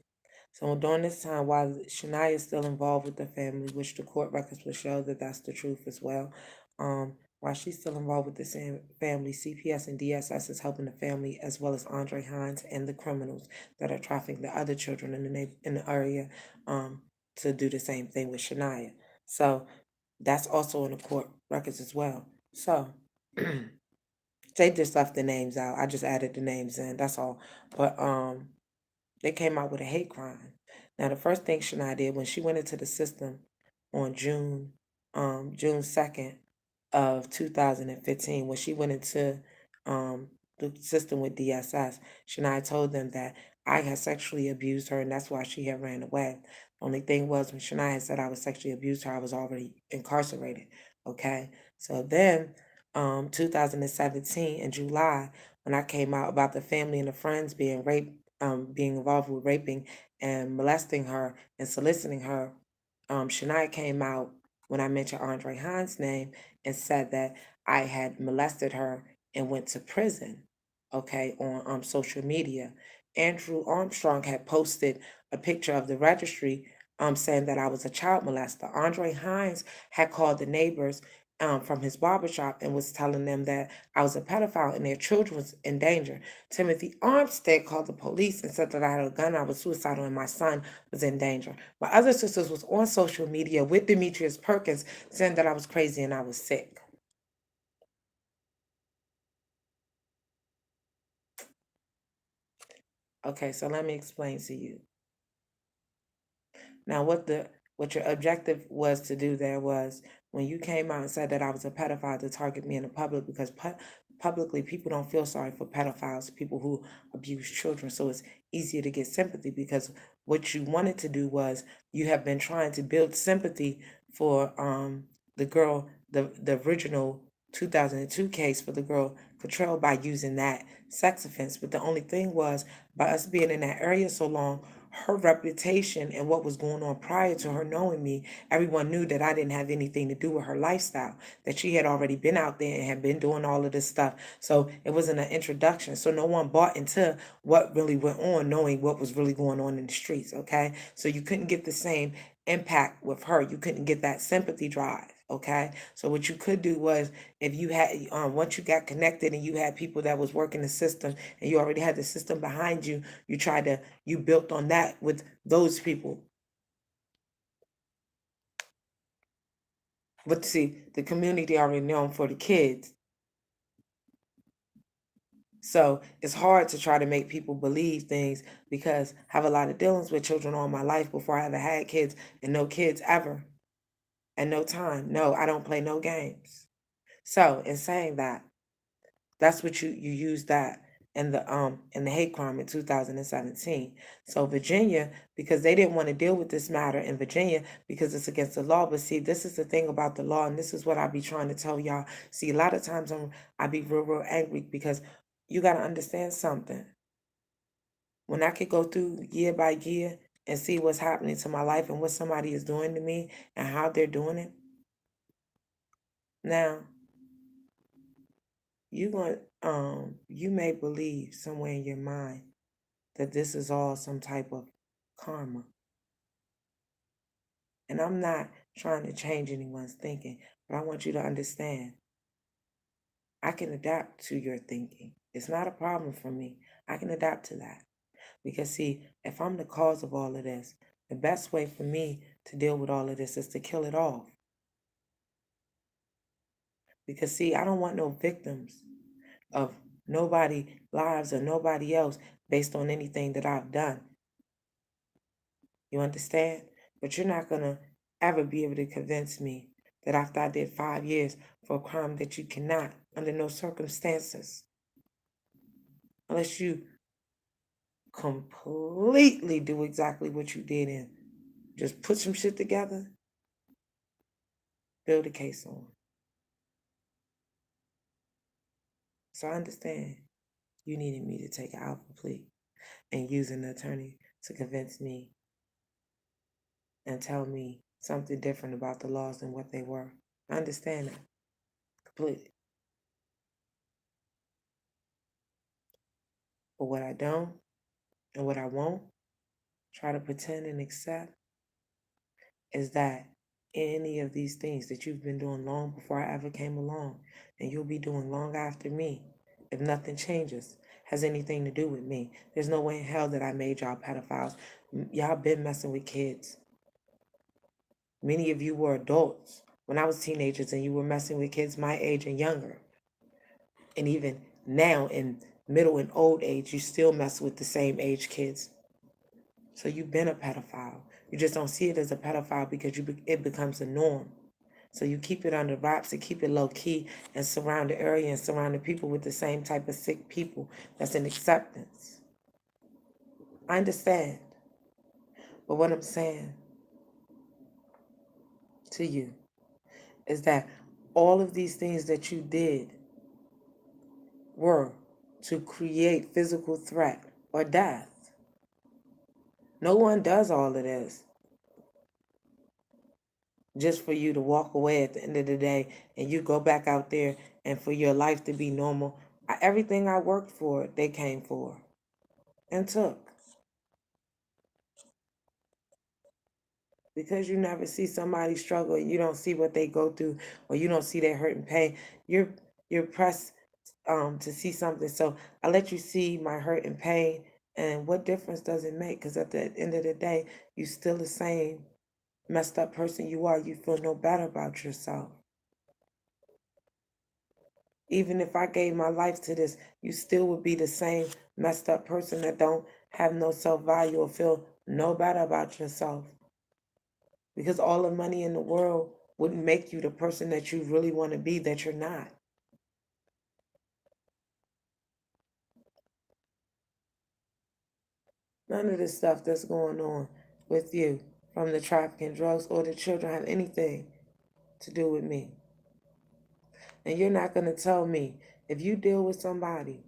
So during this time, while Shania is still involved with the family, which the court records will show that that's the truth as well, while she's still involved with the same family, CPS and DSS is helping the family as well as Andre Hines and the criminals that are trafficking the other children in the area to do the same thing with Shania. So that's also in the court records as well. So they just left the names out. I just added the names in. That's all. But they came out with a hate crime. Now, the first thing Shania did when she went into the system on June 2nd of 2015, when she went into the system with DSS, Shania told them that I had sexually abused her and that's why she had ran away. Only thing was when Shania had said I was sexually abused her, I was already incarcerated. Okay. So then 2017 in July, when I came out about the family and the friends being raped, being involved with raping and molesting her and soliciting her, Shania came out when I mentioned Andre Hines' name and said that I had molested her and went to prison, okay, on social media. Andrew Armstrong had posted a picture of the registry saying that I was a child molester. Andre Hines had called the neighbors from his barbershop and was telling them that I was a pedophile and their children was in danger. Timothy Armstead called the police and said that I had a gun, I was suicidal, and my son was in danger. My other sisters was on social media with Demetrius Perkins saying that I was crazy and I was sick. Okay, so let me explain to you. Now what your objective was to do there was when you came out and said that I was a pedophile to target me in the public, because publicly people don't feel sorry for pedophiles, people who abuse children. So it's easier to get sympathy, because what you wanted to do was, you have been trying to build sympathy for the girl, the original 2002 case for the girl Cottrell, by using that sex offense. But the only thing was, by us being in that area so long, her reputation and what was going on prior to her knowing me, everyone knew that I didn't have anything to do with her lifestyle, that she had already been out there and had been doing all of this stuff. So it wasn't an introduction. So no one bought into what really went on, knowing what was really going on in the streets, okay? So you couldn't get the same impact with her. You couldn't get that sympathy drive. Okay, so what you could do was, if you had once you got connected and you had people that was working the system, and you already had the system behind you, you built on that with those people. But see, the community already known for the kids, so it's hard to try to make people believe things, because I have a lot of dealings with children all my life before I ever had kids, and no kids ever, and no time. No, I don't play no games. So in saying that, that's what you use that in the hate crime in 2017. So Virginia, because they didn't want to deal with this matter in Virginia because it's against the law. But see, this is the thing about the law, and this is what I be trying to tell y'all. See, a lot of times I be real angry, because you got to understand something. When I could go through year by year and see what's happening to my life and what somebody is doing to me and how they're doing it, now you may believe somewhere in your mind that this is all some type of karma. And I'm not trying to change anyone's thinking, but I want you to understand, I can adapt to your thinking. It's not a problem for me. I can adapt to that. Because, see, if I'm the cause of all of this, the best way for me to deal with all of this is to kill it off. Because, see, I don't want no victims of nobody lives or nobody else based on anything that I've done. You understand? But you're not going to ever be able to convince me that after I did 5 years for a crime that you cannot, under no circumstances, unless you completely do exactly what you did and just put some shit together, build a case on. So I understand you needed me to take an alpha plea and use an attorney to convince me and tell me something different about the laws than what they were. I understand that completely. But what I don't and what I won't try to pretend and accept is that any of these things that you've been doing long before I ever came along, and you'll be doing long after me, if nothing changes, has anything to do with me. There's no way in hell that I made y'all pedophiles. Y'all been messing with kids. Many of you were adults when I was teenagers, and you were messing with kids my age and younger. And even now in middle and old age, you still mess with the same age kids. So you've been a pedophile. You just don't see it as a pedophile because it becomes a norm. So you keep it under wraps and keep it low key and surround the area and surround the people with the same type of sick people that's in acceptance. I understand. But what I'm saying to you is that all of these things that you did were to create physical threat or death. No one does all of this just for you to walk away at the end of the day and you go back out there and for your life to be normal. Everything I worked for, they came for and took. Because you never see somebody struggle and you don't see what they go through, or you don't see their hurt and pain, you're pressed to see something. So I let you see my hurt and pain, and what difference does it make? Because at the end of the day, you still the same messed up person you are. You feel no better about yourself. Even if I gave my life to this, you still would be the same messed up person that don't have no self-value or feel no better about yourself. Because all the money in the world wouldn't make you the person that you really want to be that you're not. None of this stuff that's going on with you from the trafficking, drugs, or the children have anything to do with me. And you're not going to tell me if you deal with somebody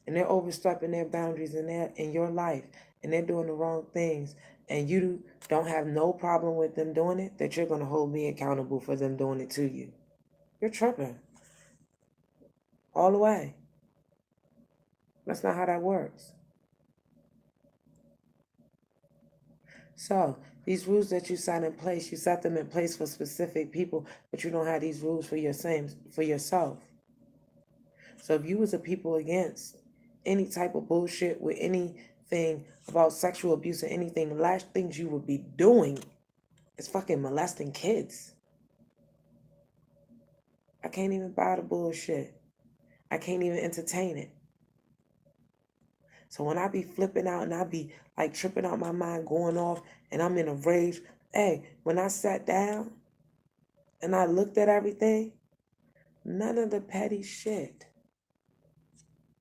and they're overstepping their boundaries in your life and they're doing the wrong things and you don't have no problem with them doing it, that you're going to hold me accountable for them doing it to you. You're tripping all the way. That's not how that works. So these rules that you set in place, you set them in place for specific people, but you don't have these rules for yourself. So if you was a people against any type of bullshit with anything about sexual abuse or anything, the last things you would be doing is fucking molesting kids. I can't even buy the bullshit. I can't even entertain it. So when I be flipping out and I be like tripping out my mind, going off, and I'm in a rage, hey, when I sat down and I looked at everything, none of the petty shit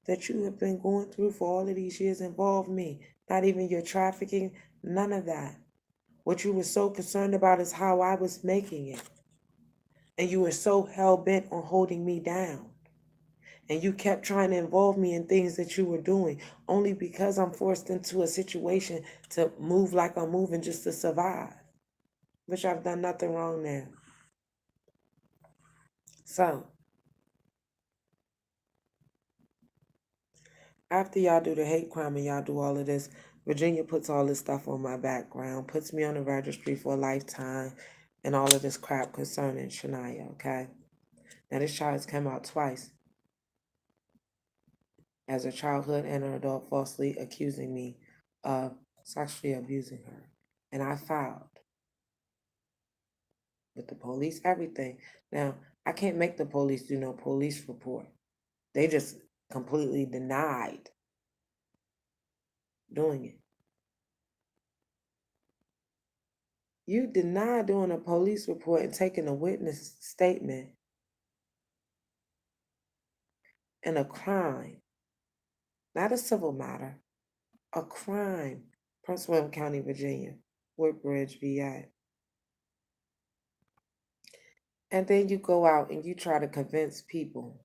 that you have been going through for all of these years involved me. Not even your trafficking, none of that. What you were so concerned about is how I was making it. And you were so hell bent on holding me down. And you kept trying to involve me in things that you were doing only because I'm forced into a situation to move like I'm moving just to survive. Which I've done nothing wrong there. So, after y'all do the hate crime and y'all do all of this, Virginia puts all this stuff on my background, puts me on the registry for a lifetime, and all of this crap concerning Shania, okay? Now, this child has come out twice as a childhood and an adult falsely accusing me of sexually abusing her. And I filed with the police, everything. Now, I can't make the police do no police report. They just completely denied doing it. You deny doing a police report and taking a witness statement in a crime, not a civil matter, a crime, Prince William County, Virginia, Woodbridge, VA. And then you go out and you try to convince people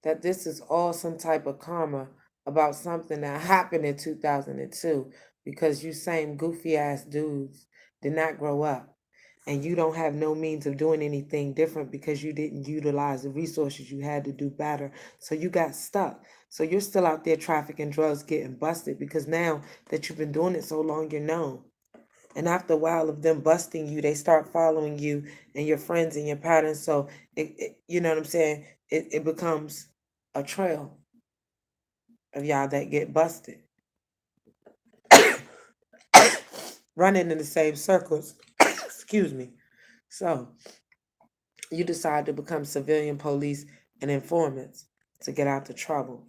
that this is all some type of karma about something that happened in 2002 because you same goofy ass dudes did not grow up and you don't have no means of doing anything different because you didn't utilize the resources you had to do better. So you got stuck. So you're still out there trafficking drugs, getting busted because now that you've been doing it so long, you're known. And after a while of them busting you, they start following you and your friends and your patterns. So, you know what I'm saying? It becomes a trail of y'all that get busted. Running in the same circles. Excuse me. So, you decide to become civilian police and informants to get out the trouble.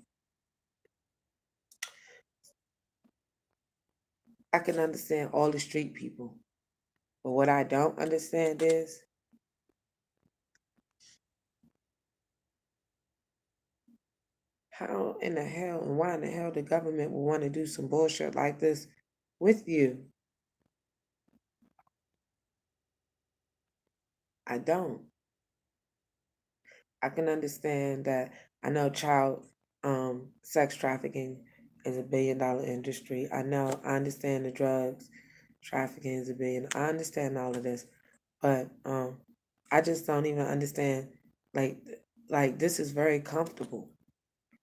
I can understand all the street people. But what I don't understand is how in the hell and why in the hell the government would want to do some bullshit like this with you. I don't. I can understand that. I know child sex trafficking is $1 billion industry. I understand the drugs trafficking is $1 billion. I understand all of this, but I just don't even understand. Like like this is very comfortable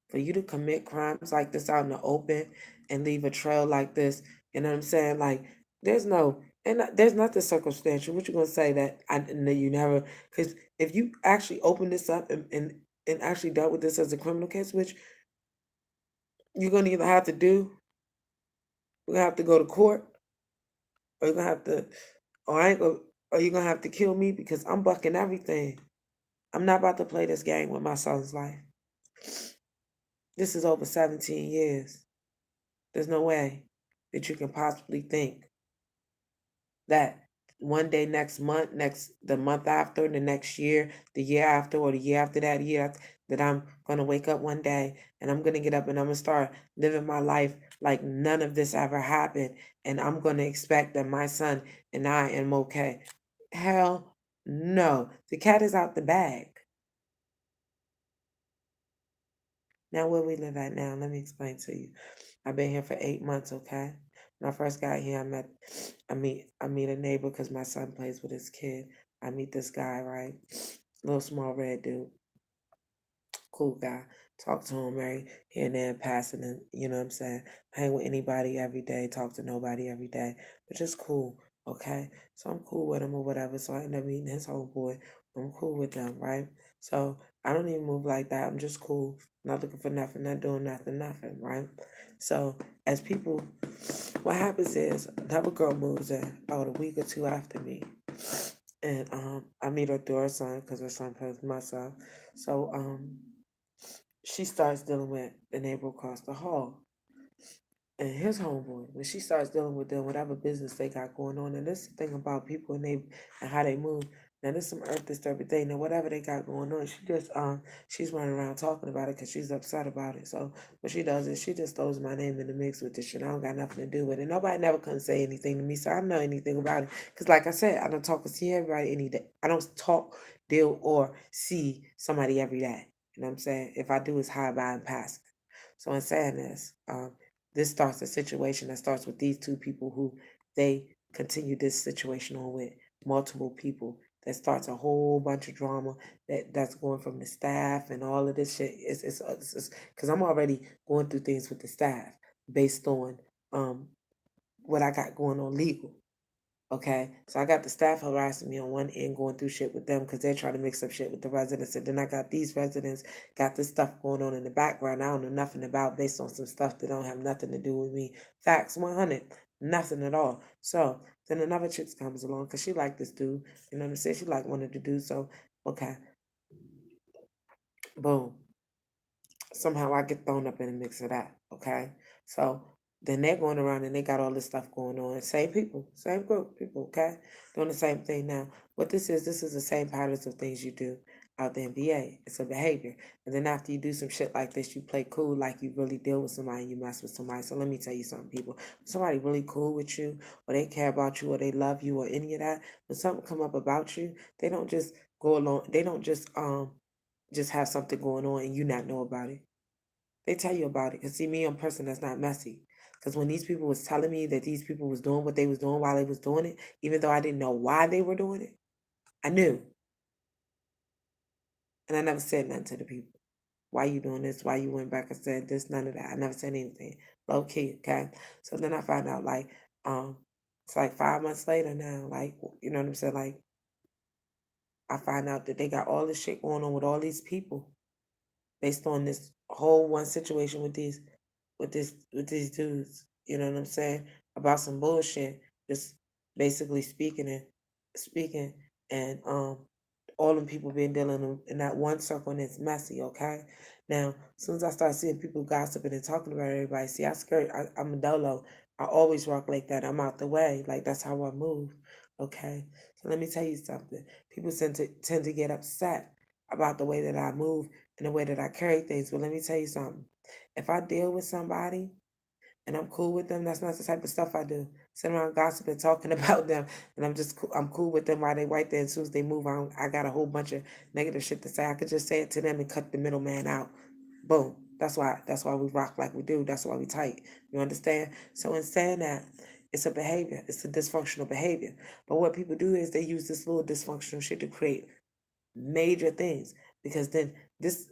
for you to commit crimes like this out in the open and leave a trail like this. You know what I'm saying? Like there's no and there's nothing circumstantial. What you gonna say that I that you never? Because if you actually open this up and actually dealt with this as a criminal case, which you're gonna either have to do, we're gonna have to go to court, or you're gonna have to, or I ain't gonna, or you're gonna have to kill me because I'm bucking everything. I'm not about to play this game with my son's life. This is over 17 years. There's no way that you can possibly think that one day next month, the month after, the next year, the year after, or the year after that that I'm gonna wake up one day and I'm gonna get up and I'm gonna start living my life like none of this ever happened, and I'm gonna expect that my son and I am okay. Hell no. The cat is out the bag. Now where we live at now, let me explain to you. I've been here for 8 months, okay? When I first got here, I meet a neighbor because my son plays with his kid. I meet this guy, right? Little small red dude, cool guy. Talk to him every here and there, passing, and you know what I'm saying. Hang with anybody every day. Talk to nobody every day, but just cool, okay. So I'm cool with him or whatever. So I end up meeting his homeboy. I'm cool with them, right? So I don't even move like that. I'm just cool, not looking for nothing, not doing nothing, right? So as people, what happens is another girl moves in about a week or two after me, and I meet her through her son because her son plays with my son. So she starts dealing with the neighbor across the hall and his homeboy. When she starts dealing with them, whatever business they got going on, and this is the thing about people and how they move. Now there's some earth disturbing thing. Now whatever they got going on, she's running around talking about it because she's upset about it. So what she does is she just throws my name in the mix with this shit. I don't got nothing to do with it. Nobody never couldn't say anything to me, so I don't know anything about it. Cause like I said, I don't talk or see everybody any day. I don't talk, deal, or see somebody every day. You know what I'm saying? If I do, it's high by and pass. So in saying this starts a situation that starts with these two people who they continue this situation on with multiple people. That starts a whole bunch of drama that's going from the staff and all of this shit. It's because I'm already going through things with the staff based on what I got going on legal. Okay, so I got the staff harassing me on one end, going through shit with them because they're trying to mix up shit with the residents, and then I got these residents got this stuff going on in the background I don't know nothing about, based on some stuff that don't have nothing to do with me. Facts, 100, nothing at all. So then another chick comes along because she like this dude, you know what I'm saying? She like wanted to do so. Okay, boom, somehow I get thrown up in the mix of that. Okay. So then they're going around and they got all this stuff going on. Same people, same group, people, okay? Doing the same thing now. What this is the same patterns of things you do out the NBA. It's a behavior. And then after you do some shit like this, you play cool like you really deal with somebody and you mess with somebody. So let me tell you something, people. When somebody really cool with you, or they care about you, or they love you, or any of that, when something come up about you, they don't just go along, they don't just have something going on and you not know about it. They tell you about it. Cause see, me, I'm a person that's not messy. Cause when these people was telling me that these people was doing what they was doing while they was doing it, even though I didn't know why they were doing it, I knew. And I never said nothing to the people. Why you doing this? Why you went back and said this? None of that. I never said anything. Low key, okay? So then I found out um, it's like 5 months later now, like, you know what I'm saying? Like, I find out that they got all this shit going on with all these people based on this whole one situation with these dudes. You know what I'm saying? About some bullshit. Just basically speaking and all them people been dealing in that one circle and it's messy, okay? Now, as soon as I start seeing people gossiping and talking about everybody, see I'm a dolo. I always walk like that. I'm out the way. Like that's how I move. Okay. So let me tell you something. People tend to get upset about the way that I move and the way that I carry things. But let me tell you something. If I deal with somebody and I'm cool with them, that's not the type of stuff I do. Sitting around gossiping, talking about them, and I'm cool with them while they right there. As soon as they move on, I got a whole bunch of negative shit to say. I could just say it to them and cut the middleman out. Boom. That's why we rock like we do. That's why we tight. You understand? So in saying that, it's a behavior. It's a dysfunctional behavior. But what people do is they use this little dysfunctional shit to create major things, because then this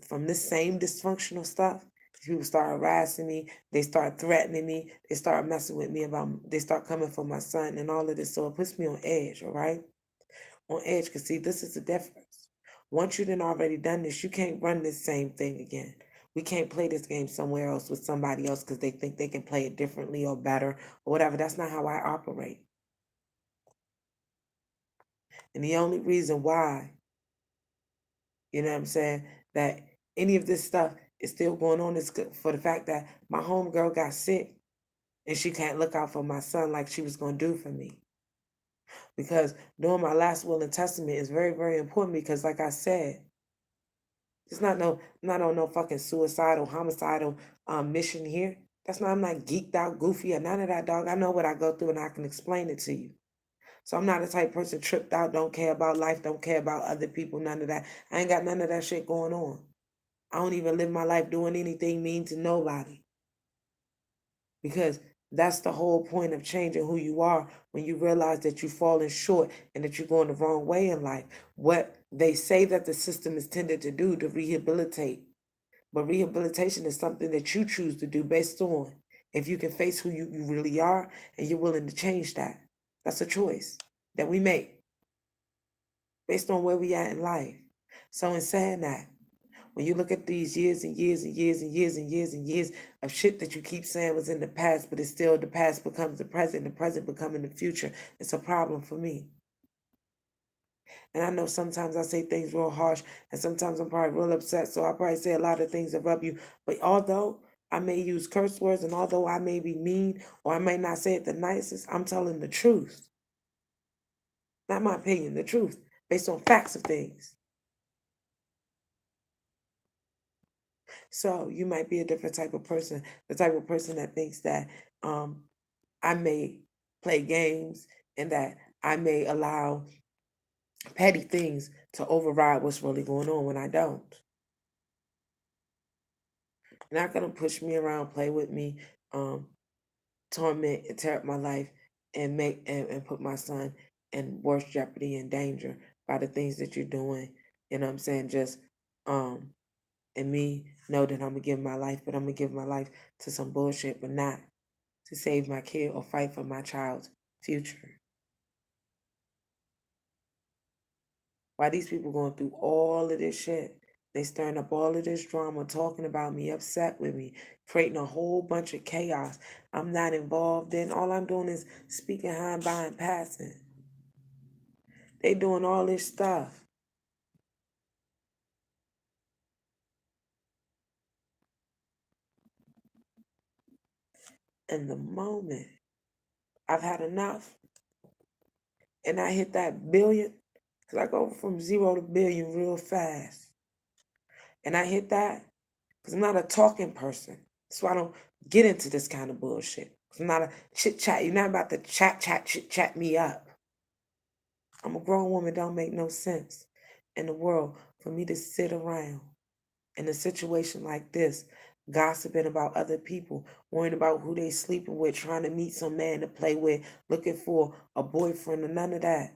same dysfunctional stuff, people start harassing me, they start threatening me, they start messing with me about, they start coming for my son and all of this. So it puts me on edge, all right? On edge, because see, this is the difference. Once you done already done this, you can't run this same thing again. We can't play this game somewhere else with somebody else because they think they can play it differently or better or whatever. That's not how I operate. And the only reason why, you know what I'm saying, that any of this stuff is still going on is for the fact that my homegirl got sick and she can't look out for my son like she was going to do for me. Because doing my last will and testament is very, very important because, like I said, it's not on no fucking suicidal, homicidal mission here. I'm not geeked out, goofy, or none of that, dog. I know what I go through and I can explain it to you. So I'm not the type of person tripped out, don't care about life, don't care about other people, none of that. I ain't got none of that shit going on. I don't even live my life doing anything mean to nobody. Because that's the whole point of changing who you are when you realize that you've fallen short and that you're going the wrong way in life. What they say that the system is tended to do to rehabilitate. But rehabilitation is something that you choose to do based on if you can face who you really are and you're willing to change that. That's a choice that we make based on where we at in life. So in saying that, when you look at these years and years and years and years and years and years of shit that you keep saying was in the past, but it's still the past becomes the present becoming the future, it's a problem for me. And I know sometimes I say things real harsh, and sometimes I'm probably real upset, so I probably say a lot of things that rub you. But although I may use curse words, and although I may be mean, or I may not say it the nicest, I'm telling the truth. Not my opinion, the truth, based on facts of things. So you might be a different type of person, the type of person that thinks that I may play games and that I may allow petty things to override what's really going on when I don't. You're not gonna push me around, play with me, um, torment and tear up my life and and put my son in worse jeopardy and danger by the things that you're doing. You know what I'm saying? Just and me know that I'm gonna give my life, but I'm gonna give my life to some bullshit, but not to save my kid or fight for my child's future. Why these people going through all of this shit? They stirring up all of this drama, talking about me, upset with me, creating a whole bunch of chaos. I'm not involved in. All I'm doing is speaking high and by and passing. They doing all this stuff. And the moment I've had enough and I hit that billion, because I go from 0 to 1 billion real fast. And I hit that because I'm not a talking person. So I don't get into this kind of bullshit. I'm not a chit chat. You're not about to chit chat me up. I'm a grown woman. Don't make no sense in the world for me to sit around in a situation like this, gossiping about other people, worrying about who they sleeping with, trying to meet some man to play with, looking for a boyfriend or none of that.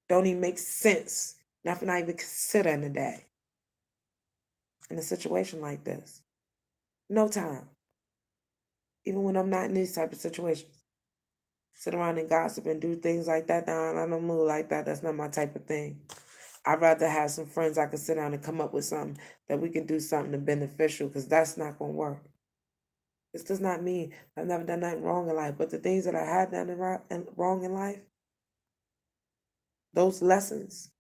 Don't even make sense. Nothing I even consider in the day in a situation like this. No time. Even when I'm not in these type of situations. Sit around and gossip and do things like that. Nah, I don't move like that. That's not my type of thing. I'd rather have some friends I can sit down and come up with something that we can do something beneficial because that's not going to work. This does not mean I've never done nothing wrong in life, but the things that I had done wrong in life, those lessons,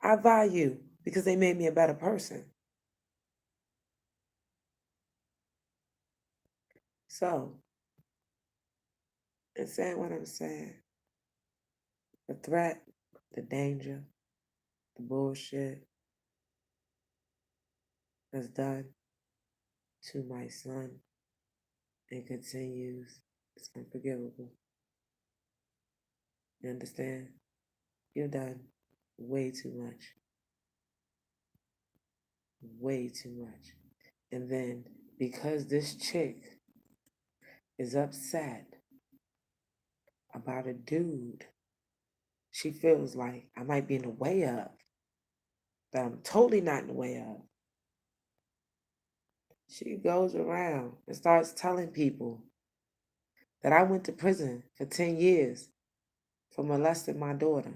I value because they made me a better person. So, in saying what I'm saying, the threat, the danger, the bullshit that's done to my son and continues, it's unforgivable. You understand? You've done way too much. Way too much. And then because this chick is upset about a dude she feels like I might be in the way of, that I'm totally not in the way of, she goes around and starts telling people that I went to prison for 10 years for molesting my daughter.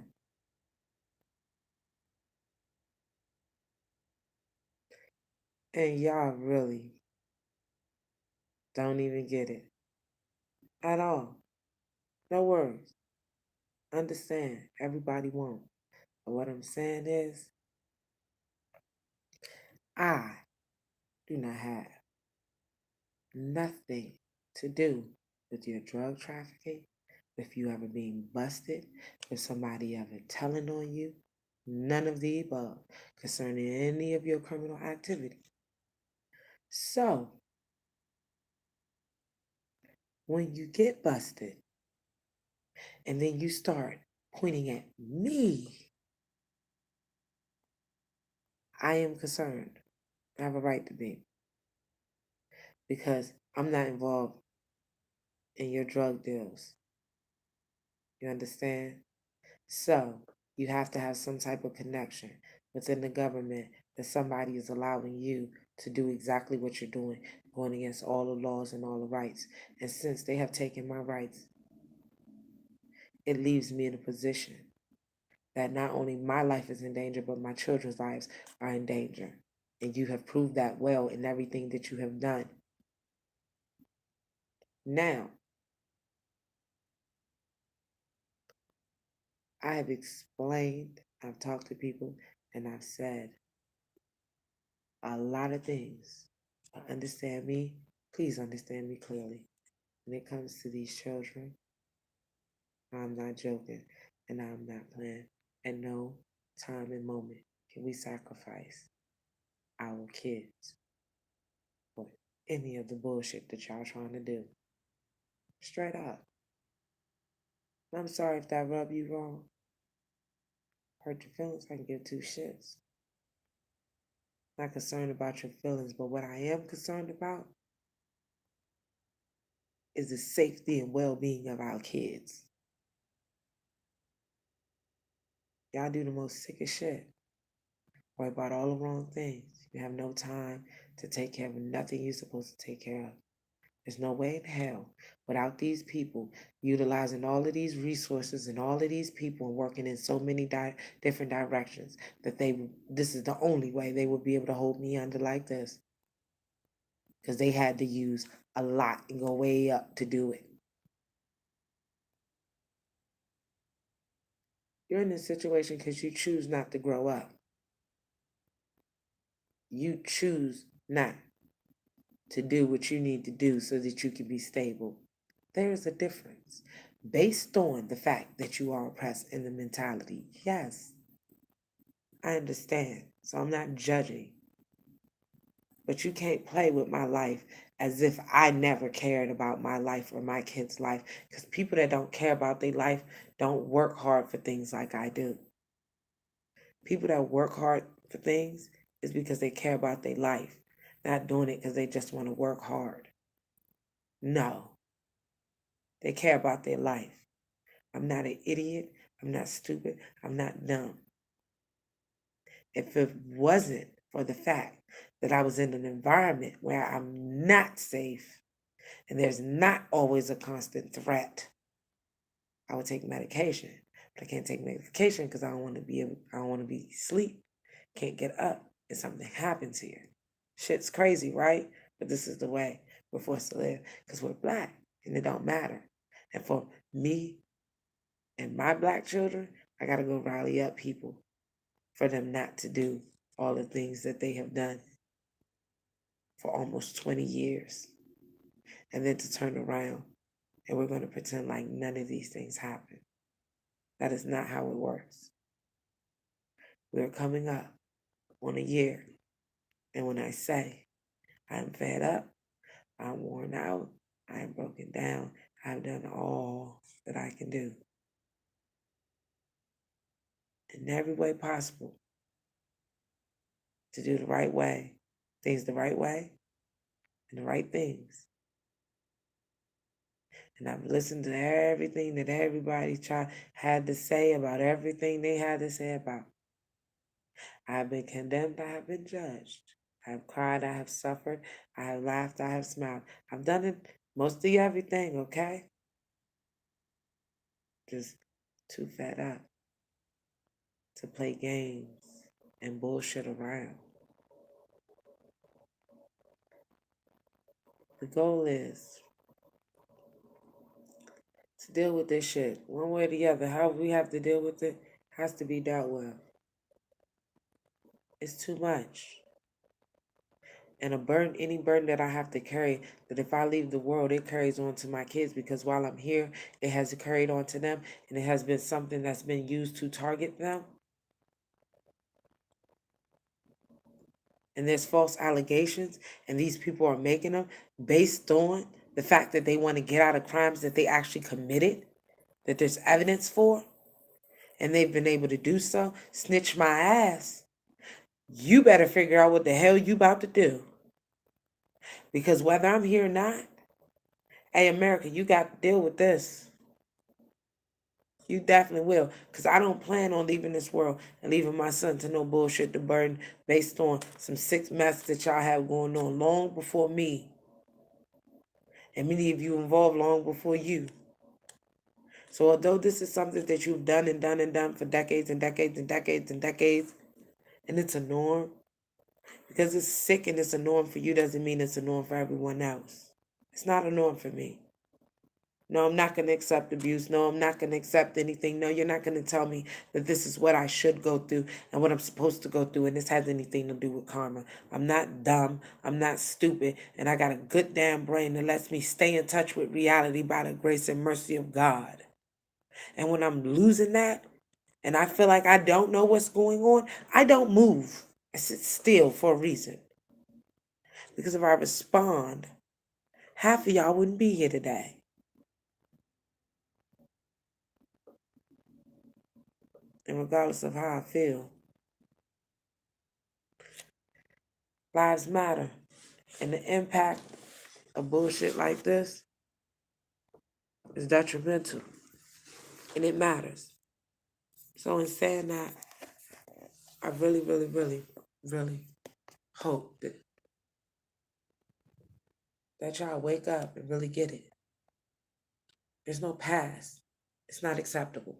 And y'all really don't even get it at all. No worries. Understand, everybody won't. But what I'm saying is, I do not have nothing to do with your drug trafficking. if you ever being busted, if somebody ever telling on you, none of the above concerning any of your criminal activity. So, when you get busted and then you start pointing at me, I am concerned. I have a right to be. Because I'm not involved in your drug deals. You understand? So, you have to have some type of connection within the government that somebody is allowing you to do exactly what you're doing, going against all the laws and all the rights. And since they have taken my rights, it leaves me in a position that not only my life is in danger, but my children's lives are in danger. And you have proved that well in everything that you have done. Now, I have explained, I've talked to people, and I've said a lot of things. Understand me? Please understand me clearly. When it comes to these children, I'm not joking and I'm not playing. At no time and moment can we sacrifice our kids for any of the bullshit that y'all trying to do. Straight up. I'm sorry if that rubbed you wrong. Hurt your feelings, I can give two shits. Not concerned about your feelings, but what I am concerned about is the safety and well-being of our kids. Y'all do the most sickest shit. Worry about all the wrong things. You have no time to take care of nothing you're supposed to take care of. There's no way in hell without these people utilizing all of these resources and all of these people and working in so many different directions that this is the only way they would be able to hold me under like this. Because they had to use a lot and go way up to do it. You're in this situation because you choose not to grow up. You choose not to do what you need to do so that you can be stable. There is a difference based on the fact that you are oppressed in the mentality. Yes, I understand. So I'm not judging. But you can't play with my life as if I never cared about my life or my kids' life. Because people that don't care about their life don't work hard for things like I do. People that work hard for things is because they care about their life, not doing it because they just want to work hard. No, they care about their life. I'm not an idiot. I'm not stupid. I'm not dumb. If it wasn't for the fact that I was in an environment where I'm not safe and there's not always a constant threat, I would take medication. But I can't take medication because I don't want to be asleep. Can't get up and something happens here. Shit's crazy, right? But this is the way we're forced to live because we're black and it don't matter. And for me and my black children, I gotta go rally up people for them not to do all the things that they have done for almost 20 years. And then to turn around and we're going to pretend like none of these things happen. That is not how it works. We're coming up on a year. And when I say I'm fed up, I'm worn out, I'm broken down, I've done all that I can do in every way possible to do the right way, things the right way, and the right things. And I've listened to everything that everybody had to say about everything they had to say about. I have been condemned, I have been judged. I have cried, I have suffered, I have laughed, I have smiled. I've done it mostly everything, okay? Just too fed up to play games and bullshit around. The goal is to deal with this shit one way or the other. How we have to deal with it has to be dealt with. It's too much. And a burden, any burden that I have to carry, that if I leave the world, it carries on to my kids, because while I'm here, it has carried on to them, and it has been something that's been used to target them. And there's false allegations, and these people are making them based on the fact that they want to get out of crimes that they actually committed, that there's evidence for, and they've been able to do so. Snitch my ass. You better figure out what the hell you about to do. Because whether I'm here or not, hey, America, you got to deal with this. You definitely will. Because I don't plan on leaving this world and leaving my son to no bullshit to burden based on some sick mess that y'all have going on long before me. And many of you involved long before you. So although this is something that you've done and done and done for decades and decades and decades and decades, and it's a norm, because it's sick and it's a norm for you doesn't mean it's a norm for everyone else. It's not a norm for me. No, I'm not going to accept abuse. No, I'm not going to accept anything. No, you're not going to tell me that this is what I should go through and what I'm supposed to go through, and this has anything to do with karma. I'm not dumb. I'm not stupid. And I got a good damn brain that lets me stay in touch with reality by the grace and mercy of God. And when I'm losing that and I feel like I don't know what's going on, I don't move. I sit still for a reason. Because if I respond, half of y'all wouldn't be here today. And regardless of how I feel, lives matter. And the impact of bullshit like this is detrimental. And it matters. So in saying that, I really, really, really, really hope that y'all wake up and really get it. There's no past. It's not acceptable.